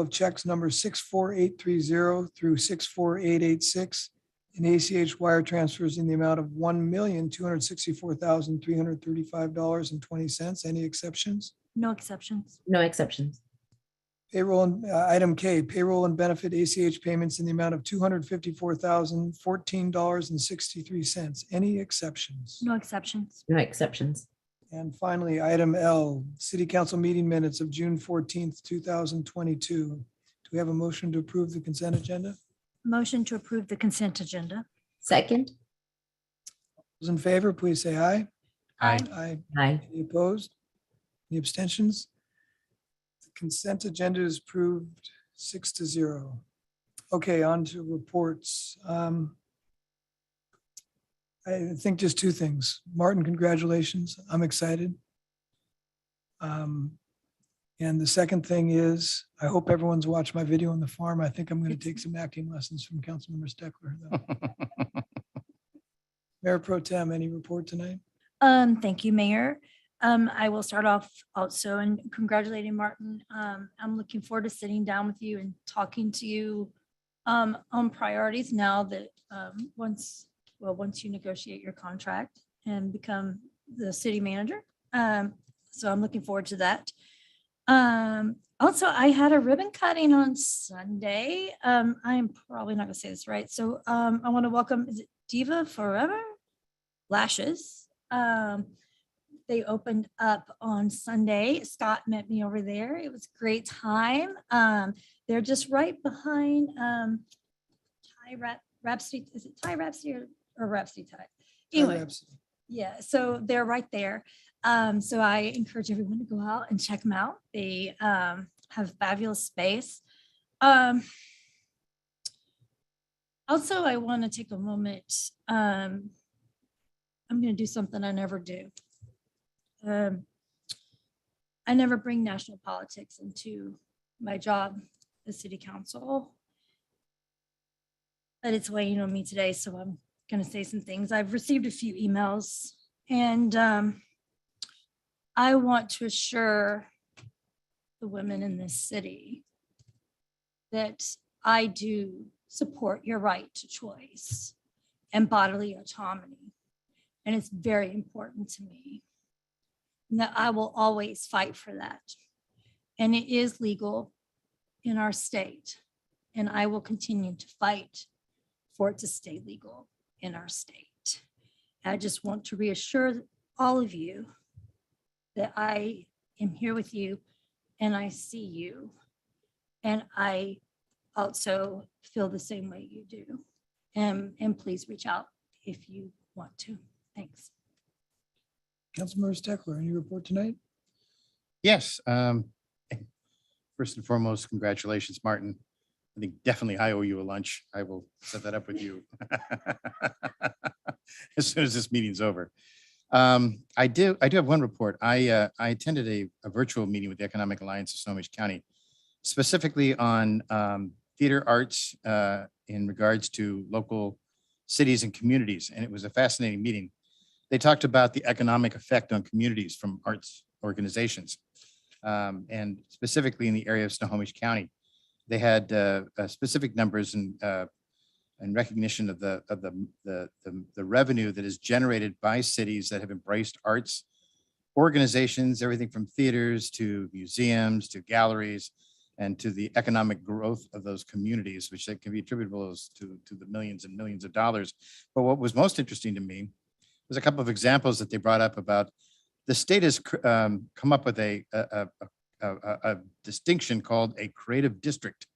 of checks number 64830 through 64886 and ACH wire transfers in the amount of $1,264,335.20. Any exceptions? No exceptions. No exceptions. Payroll and item K, payroll and benefit ACH payments in the amount of $254,014.63. Any exceptions? No exceptions. No exceptions. And finally, item L, city council meeting minutes of June 14th, 2022. Do we have a motion to approve the consent agenda? Motion to approve the consent agenda. Second. Those in favor, please say aye. Aye. Aye. Aye. Any opposed? Any abstentions? The consent agenda is approved 6-0. Okay, on to reports. I think just two things. Martin, congratulations. I'm excited. And the second thing is, I hope everyone's watched my video on the farm. I think I'm going to take some acting lessons from Councilmember Steckler. Mayor Pro Tem, any report tonight? Thank you, Mayor. I will start off also and congratulating Martin. I'm looking forward to sitting down with you and talking to you on priorities now that once you negotiate your contract and become the city manager. So I'm looking forward to that. Also, I had a ribbon cutting on Sunday. I'm probably not gonna say this right. So I want to welcome, is it Diva Forever Lashes? They opened up on Sunday. Scott met me over there. It was a great time. They're just right behind Rhapsody. Is it Ty Rhapsody or Rhapsody Ty? Anyway, yeah, so they're right there. So I encourage everyone to go out and check them out. They have fabulous space. Also, I want to take a moment. I'm going to do something I never do. I never bring national politics into my job as city council. But it's weighing on me today, so I'm going to say some things. I've received a few emails, and I want to assure the women in this city that I do support your right to choice and bodily autonomy. And it's very important to me. that I will always fight for that. And it is legal in our state. And I will continue to fight for it to stay legal in our state. I just want to reassure all of you that I am here with you and I see you. And I also feel the same way you do. And please reach out if you want to. Thanks. Councilmember Steckler, any report tonight? Yes. First and foremost, congratulations, Martin. I think definitely I owe you a lunch. I will set that up with you as soon as this meeting's over. I do have one report. I attended a virtual meeting with the Economic Alliance of Snohomish County, specifically on theater arts in regards to local cities and communities. And it was a fascinating meeting. They talked about the economic effect on communities from arts organizations, and specifically in the area of Snohomish County. They had specific numbers and recognition of the revenue that is generated by cities that have embraced arts organizations, everything from theaters to museums to galleries, and to the economic growth of those communities, which can be attributable to the millions and millions of dollars. But what was most interesting to me was a couple of examples that they brought up about the state has come up with a distinction called a creative district.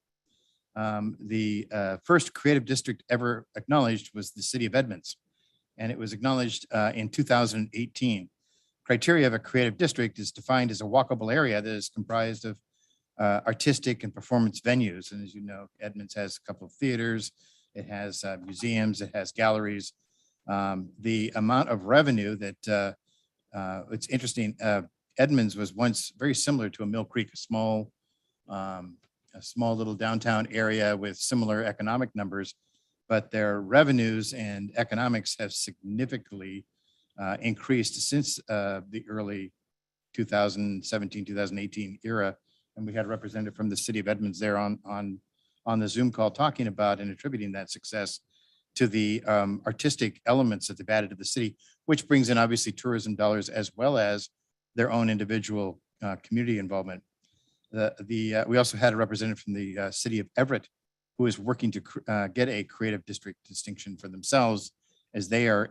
The first creative district ever acknowledged was the city of Edmonds, and it was acknowledged in 2018. Criteria of a creative district is defined as a walkable area that is comprised of artistic and performance venues. And as you know, Edmonds has a couple of theaters, it has museums, it has galleries. The amount of revenue that it's interesting, Edmonds was once very similar to a Mill Creek, a small little downtown area with similar economic numbers, but their revenues and economics have significantly increased since the early 2017, 2018 era. And we had a representative from the city of Edmonds there on the Zoom call talking about and attributing that success to the artistic elements that they've added to the city, which brings in obviously tourism dollars as well as their own individual community involvement. We also had a representative from the city of Everett who is working to get a creative district distinction for themselves as they are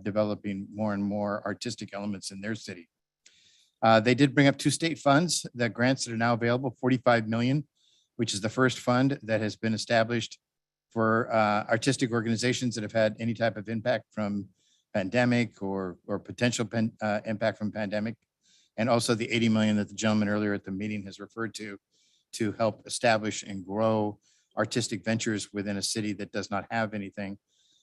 developing more and more artistic elements in their city. They did bring up two state funds, the grants that are now available, 45 million, which is the first fund that has been established for artistic organizations that have had any type of impact from pandemic or potential impact from pandemic. And also the 80 million that the gentleman earlier at the meeting has referred to help establish and grow artistic ventures within a city that does not have anything.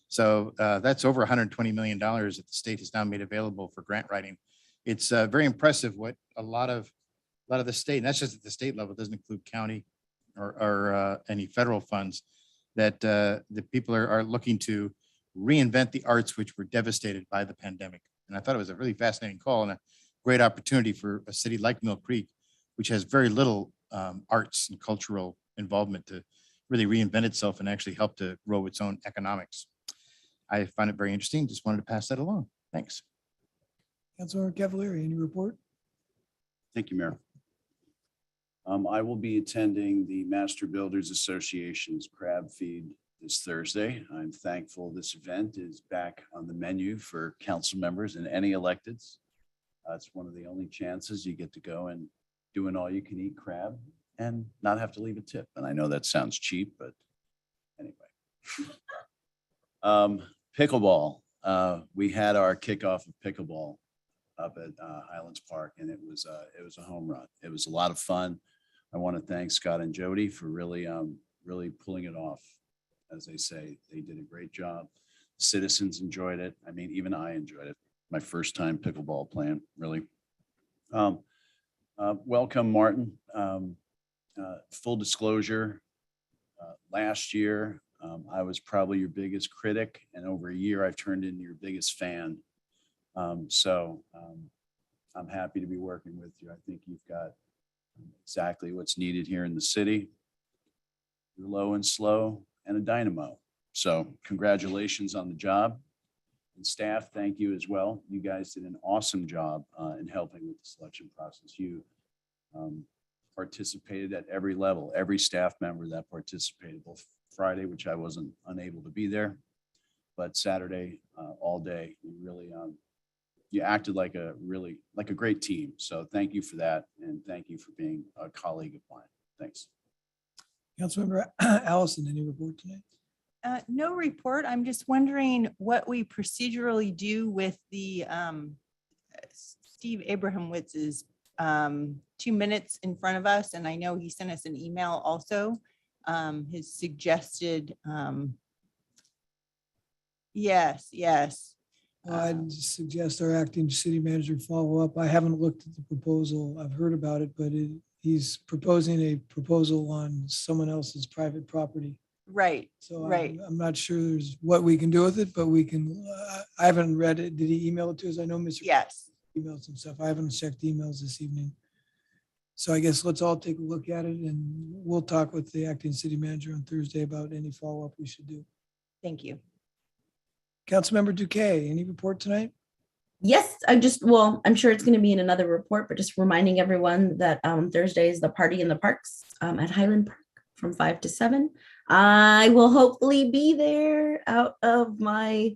So that's over $120 million that the state has now made available for grant writing. It's very impressive what a lot of the state, and that's just at the state level, it doesn't include county or any federal funds, that the people are looking to reinvent the arts, which were devastated by the pandemic. And I thought it was a really fascinating call and a great opportunity for a city like Mill Creek, which has very little arts and cultural involvement, to really reinvent itself and actually help to grow its own economics. I find it very interesting. Just wanted to pass that along. Thanks. Councilmember Cavalieri, any report? Thank you, Mayor. I will be attending the Master Builders Association's crab feed this Thursday. I'm thankful this event is back on the menu for council members and any electeds. It's one of the only chances you get to go and do an all-you-can-eat crab and not have to leave a tip. And I know that sounds cheap, but anyway. Pickleball. We had our kickoff of pickleball up at Highlands Park, and it was a home run. It was a lot of fun. I want to thank Scott and Jody for really pulling it off. As they say, they did a great job. Citizens enjoyed it. I mean, even I enjoyed it. My first time pickleball playing, really. Welcome, Martin. Full disclosure, last year, I was probably your biggest critic, and over a year, I've turned into your biggest fan. So I'm happy to be working with you. I think you've got exactly what's needed here in the city. You're low and slow and a dynamo. So congratulations on the job. And staff, thank you as well. You guys did an awesome job in helping with the selection process. You participated at every level, every staff member that participated, both Friday, which I wasn't unable to be there, but Saturday, all day. You really, you acted like a great team. So thank you for that. And thank you for being a colleague of mine. Thanks. Councilmember Allison, any report tonight? No report. I'm just wondering what we procedurally do with the Steve Abrahamwitz's 2 minutes in front of us. And I know he sent us an email also, his suggested, yes. I'd suggest our acting city manager follow up. I haven't looked at the proposal. I've heard about it, but he's proposing a proposal on someone else's private property. Right. So right. I'm not sure there's what we can do with it, but we can, I haven't read it. Did he email it to us? I know Mr. Yes. Emailed some stuff. I haven't checked emails this evening. So I guess let's all take a look at it and we'll talk with the acting city manager on Thursday about any follow-up we should do. Thank you. Councilmember Duque, any report tonight? Yes, I'm sure it's going to be in another report, but just reminding everyone that Thursday is the party in the parks at Highland Park from 5 to 7. I will hopefully be there out of my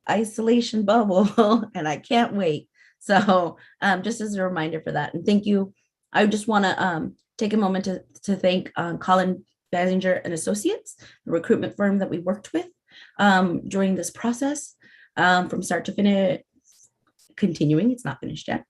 isolation bubble and I can't wait. So just as a reminder for that. And thank you. I just want to take a moment to thank Colin Basinger and Associates, the recruitment firm that we worked with during this process from start to finish, continuing, it's not finished yet.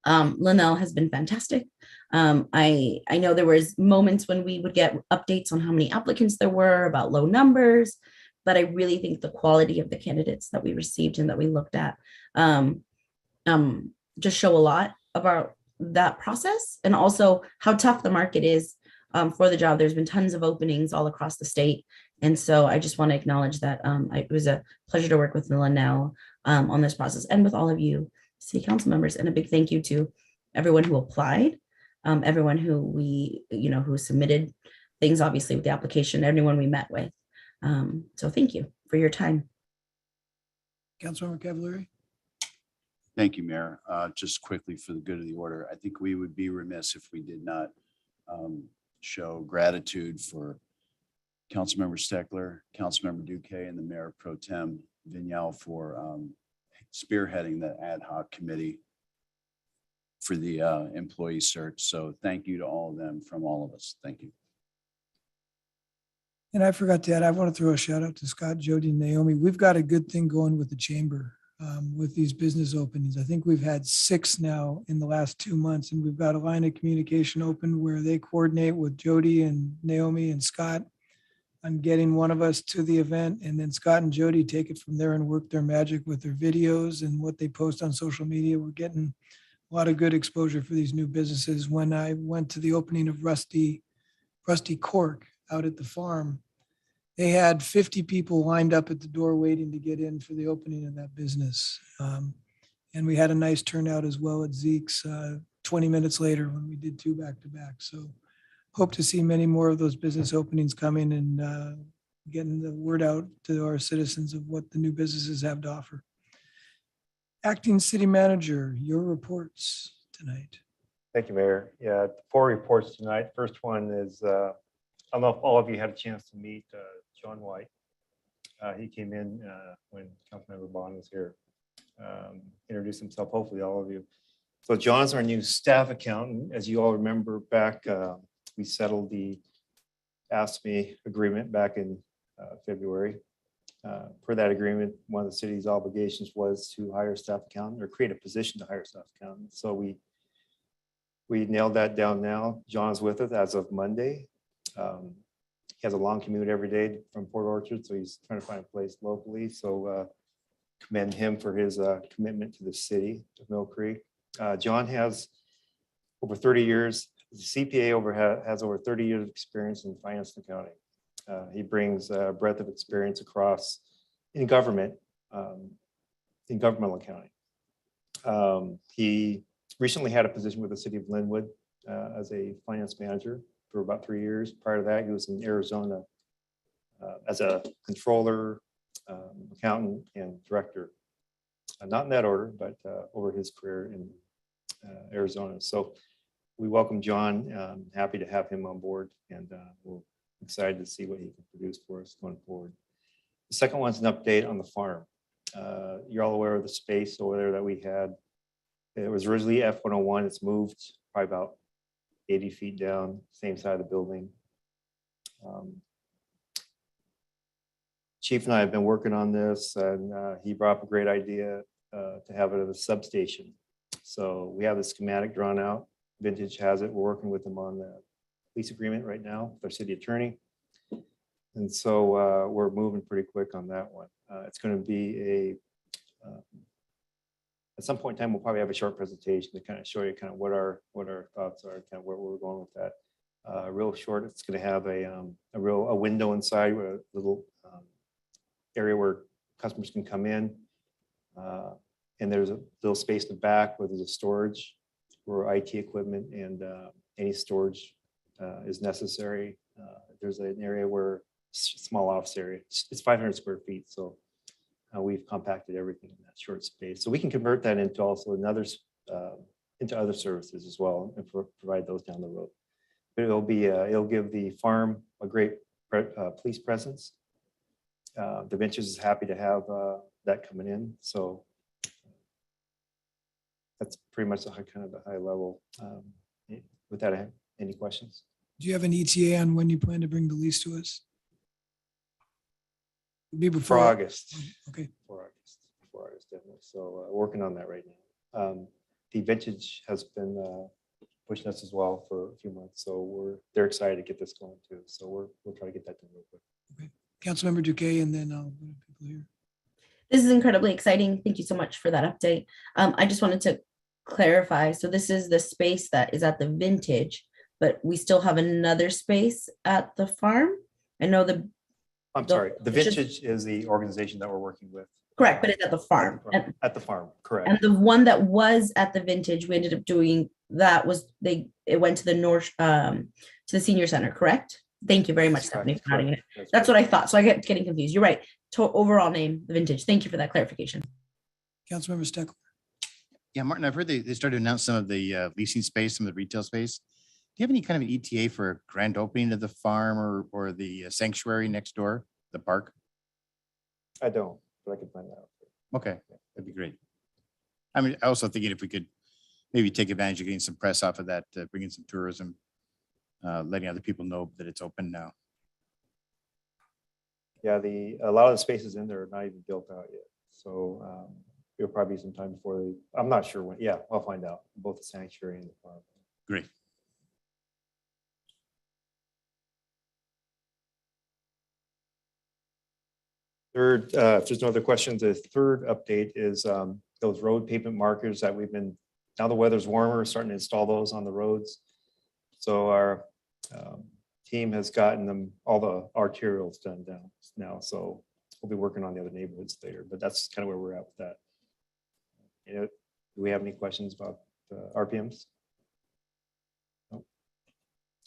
Linnell has been fantastic. I know there was moments when we would get updates on how many applicants there were, about low numbers, but I really think the quality of the candidates that we received and that we looked at just show a lot about that process and also how tough the market is for the job. There's been tons of openings all across the state. And so I just want to acknowledge that it was a pleasure to work with Linnell on this process and with all of you city council members. And a big thank you to everyone who applied, everyone who who submitted things, obviously with the application, everyone we met with. So thank you for your time. Councilmember Cavallari? Thank you, Mayor. Just quickly for the good of the order, I think we would be remiss if we did not show gratitude for Councilmember Steckler, Councilmember Duque, and the Mayor Pro Tem Vignal for spearheading the ad hoc committee for the employee search. So thank you to all of them from all of us. Thank you. And I forgot to add, I want to throw a shout out to Scott, Jody, and Naomi. We've got a good thing going with the chamber with these business openings. I think we've had 6 now in the last 2 months, and we've got a line of communication open where they coordinate with Jody and Naomi and Scott on getting one of us to the event. And then Scott and Jody take it from there and work their magic with their videos and what they post on social media. We're getting a lot of good exposure for these new businesses. When I went to the opening of Rusty Cork out at the farm, they had 50 people lined up at the door waiting to get in for the opening of that business. And we had a nice turnout as well at Zeke's 20 minutes later when we did 2 back-to-back. So hope to see many more of those business openings coming and getting the word out to our citizens of what the new businesses have to offer. Acting City Manager, your reports tonight. Thank you, Mayor. Yeah, 4 reports tonight. First one is, I don't know if all of you had a chance to meet John White. He came in when Councilmember Bond was here, introduced himself, hopefully all of you. So John's our new staff accountant. As you all remember back, we settled the ASME agreement back in February. Per that agreement, one of the city's obligations was to hire a staff accountant or create a position to hire a staff accountant. So we nailed that down now. John's with us as of Monday. He has a long commute every day from Port Orchard, so he's trying to find a place locally. So commend him for his commitment to the city of Mill Creek. John has over 30 years, the CPA has over 30 years of experience in finance and accounting. He brings a breadth of experience across in governmental accounting. He recently had a position with the city of Linwood as a finance manager for about 3 years. Prior to that, he was in Arizona as a controller, accountant and director. Not in that order, but over his career in Arizona. So we welcome John. Happy to have him on board, and we're excited to see what he can produce for us going forward. The second one's an update on the farm. You're all aware of the space over there that we had. It was originally F-101. It's moved probably about 80 feet down, same side of the building. Chief and I have been working on this, and he brought up a great idea to have it at a substation. So we have the schematic drawn out. Vintage has it. We're working with them on the lease agreement right now with our city attorney. And so we're moving pretty quick on that one. It's going to be at some point in time, we'll probably have a short presentation to kind of show you kind of what our thoughts are, kind of where we're going with that. Real short, it's going to have a window inside with a little area where customers can come in. And there's a little space in the back where there's a storage for IT equipment and any storage is necessary. There's an area where small office area. It's 500 square feet, so we've compacted everything in that short space. So we can convert that into also into other services as well and provide those down the road. But it'll give the farm a great police presence. The Ventures is happy to have that coming in. So that's pretty much kind of the high level. With that, I have any questions? Do you have an ETA on when you plan to bring the lease to us? Be For before August. Okay. For August, definitely. So working on that right now. The Vintage has been pushing us as well for a few months. So they're excited to get this going too. So we'll try to get that done real quick. Okay. Councilmember Duque, and then I'll go to people here. This is incredibly exciting. Thank you so much for that update. I just wanted to clarify. So this is the space that is at the Vintage, but we still have another space at the farm. I know I'm sorry. The Vintage is the organization that we're working with. Correct, but it's at the farm. At the farm, correct. And the one that was at the Vintage, we ended up doing that it went to the north to the senior center, correct? Thank you very much, Stephanie, for nodding it. That's what I thought. So I get getting confused. You're right. Overall name, the Vintage. Thank you for that clarification. Councilmember Steckler. Yeah, Martin, I've heard they started to announce some of the leasing space, some of the retail space. Do you have any kind of an ETA for a grand opening of the farm or the sanctuary next door, the park? I don't, but I can find out. Okay, that'd be great. I mean, I also thinking if we could maybe take advantage of getting some press off of that, bringing some tourism, letting other people know that it's open now. Yeah, a lot of the spaces in there are not even built out yet. So it'll probably be some time before I'm not sure when. Yeah, I'll find out, both the sanctuary and the farm. Great. Third, if there's no other questions, the third update is those road pavement markers that now the weather's warmer, starting to install those on the roads. So our team has gotten all the arterials done down now. So we'll be working on the other neighborhoods later, but that's kind of where we're at with that. Do we have any questions about RPMs? No.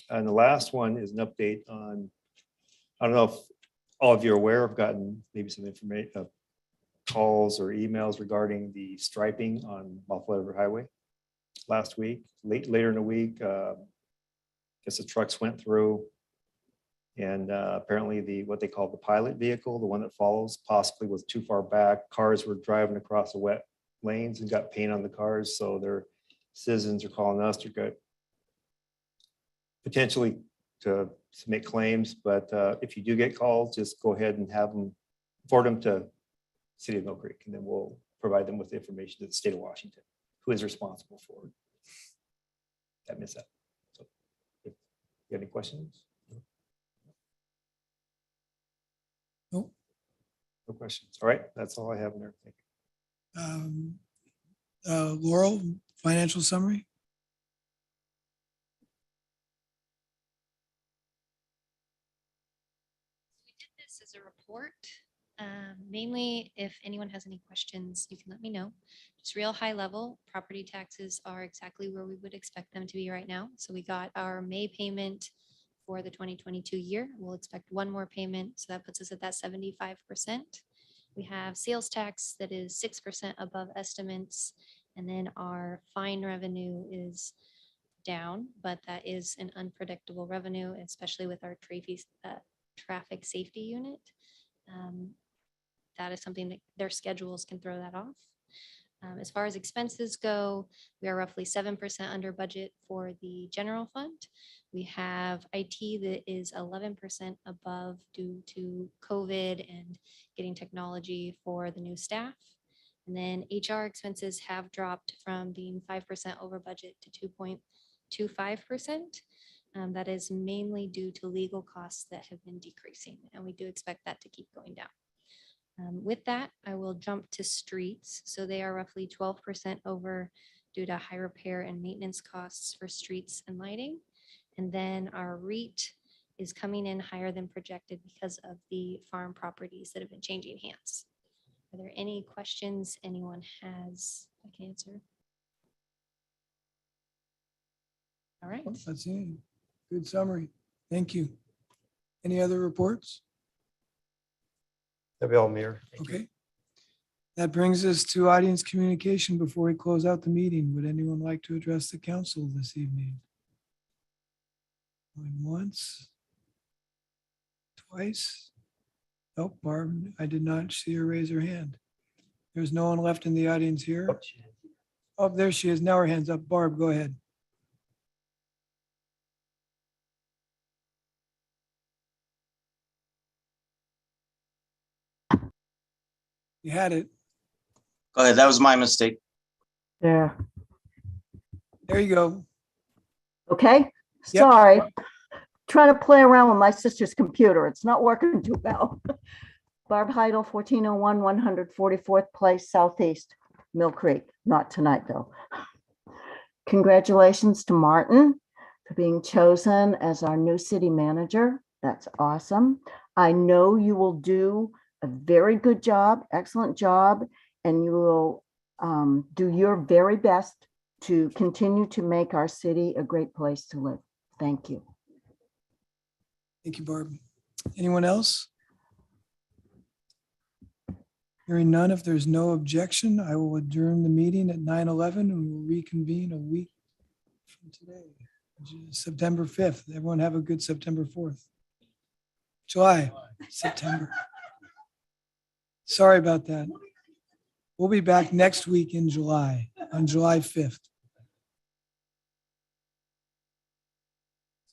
And the last one is an update on, I don't know if all of you are aware, I've gotten maybe some information, calls or emails regarding the striping on Buffalo River Highway last week. Later in the week, I guess the trucks went through, and apparently what they call the pilot vehicle, the one that follows, possibly was too far back. Cars were driving across the wet lanes and got paint on the cars. So their citizens are calling us to get potentially to make claims, but if you do get calls, just go ahead and forward them to City of Mill Creek, and then we'll provide them with the information to the state of Washington, who is responsible for it. That missed that. So, if you have any questions? No. No questions. All right, that's all I have in there. Thank you. Laurel, financial summary. As a report. Mainly, if anyone has any questions, you can let me know. Just real high level, property taxes are exactly where we would expect them to be right now. So we got our May payment for the 2022 year. We'll expect one more payment. So that puts us at that 75%. We have sales tax that is 6% above estimates. And then our fine revenue is down, but that is an unpredictable revenue, especially with our traffic safety unit. That is something that their schedules can throw that off. As far as expenses go, we are roughly 7% under budget for the general fund. We have IT that is 11% above due to COVID and getting technology for the new staff. And then HR expenses have dropped from being 5% over budget to 2.25%. That is mainly due to legal costs that have been decreasing, and we do expect that to keep going down. With that, I will jump to streets. So they are roughly 12% over due to high repair and maintenance costs for streets and lighting. And then our REIT is coming in higher than projected because of the farm properties that have been changing hands. Are there any questions anyone has I can answer? All right. That's it. Good summary. Thank you. Any other reports? That'll be all, Mayor. Thank you. Okay. That brings us to audience communication before we close out the meeting. Would anyone like to address the council this evening? Going once? Twice? Nope, Barb, I did not see her raise her hand. There's no one left in the audience here. Oh, there she is. Now her hand's up. Barb, go ahead. You had it. Go ahead. That was my mistake. There. There you go. Okay, Yep. sorry. Trying to play around with my sister's computer. It's not working too well. Barb Heidel, 1401 144th Place Southeast, Mill Creek. Not tonight, though. Congratulations to Martin for being chosen as our new city manager. That's awesome. I know you will do a very good job, excellent job, and you will do your very best to continue to make our city a great place to live. Thank you. Thank you, Barb. Anyone else? Hearing none, if there's no objection, I will adjourn the meeting at 9:11 and we'll reconvene a week from today, which is September 5th. Everyone have a good September 4th. September. Sorry about that. We'll be back next week in July, on July 5th.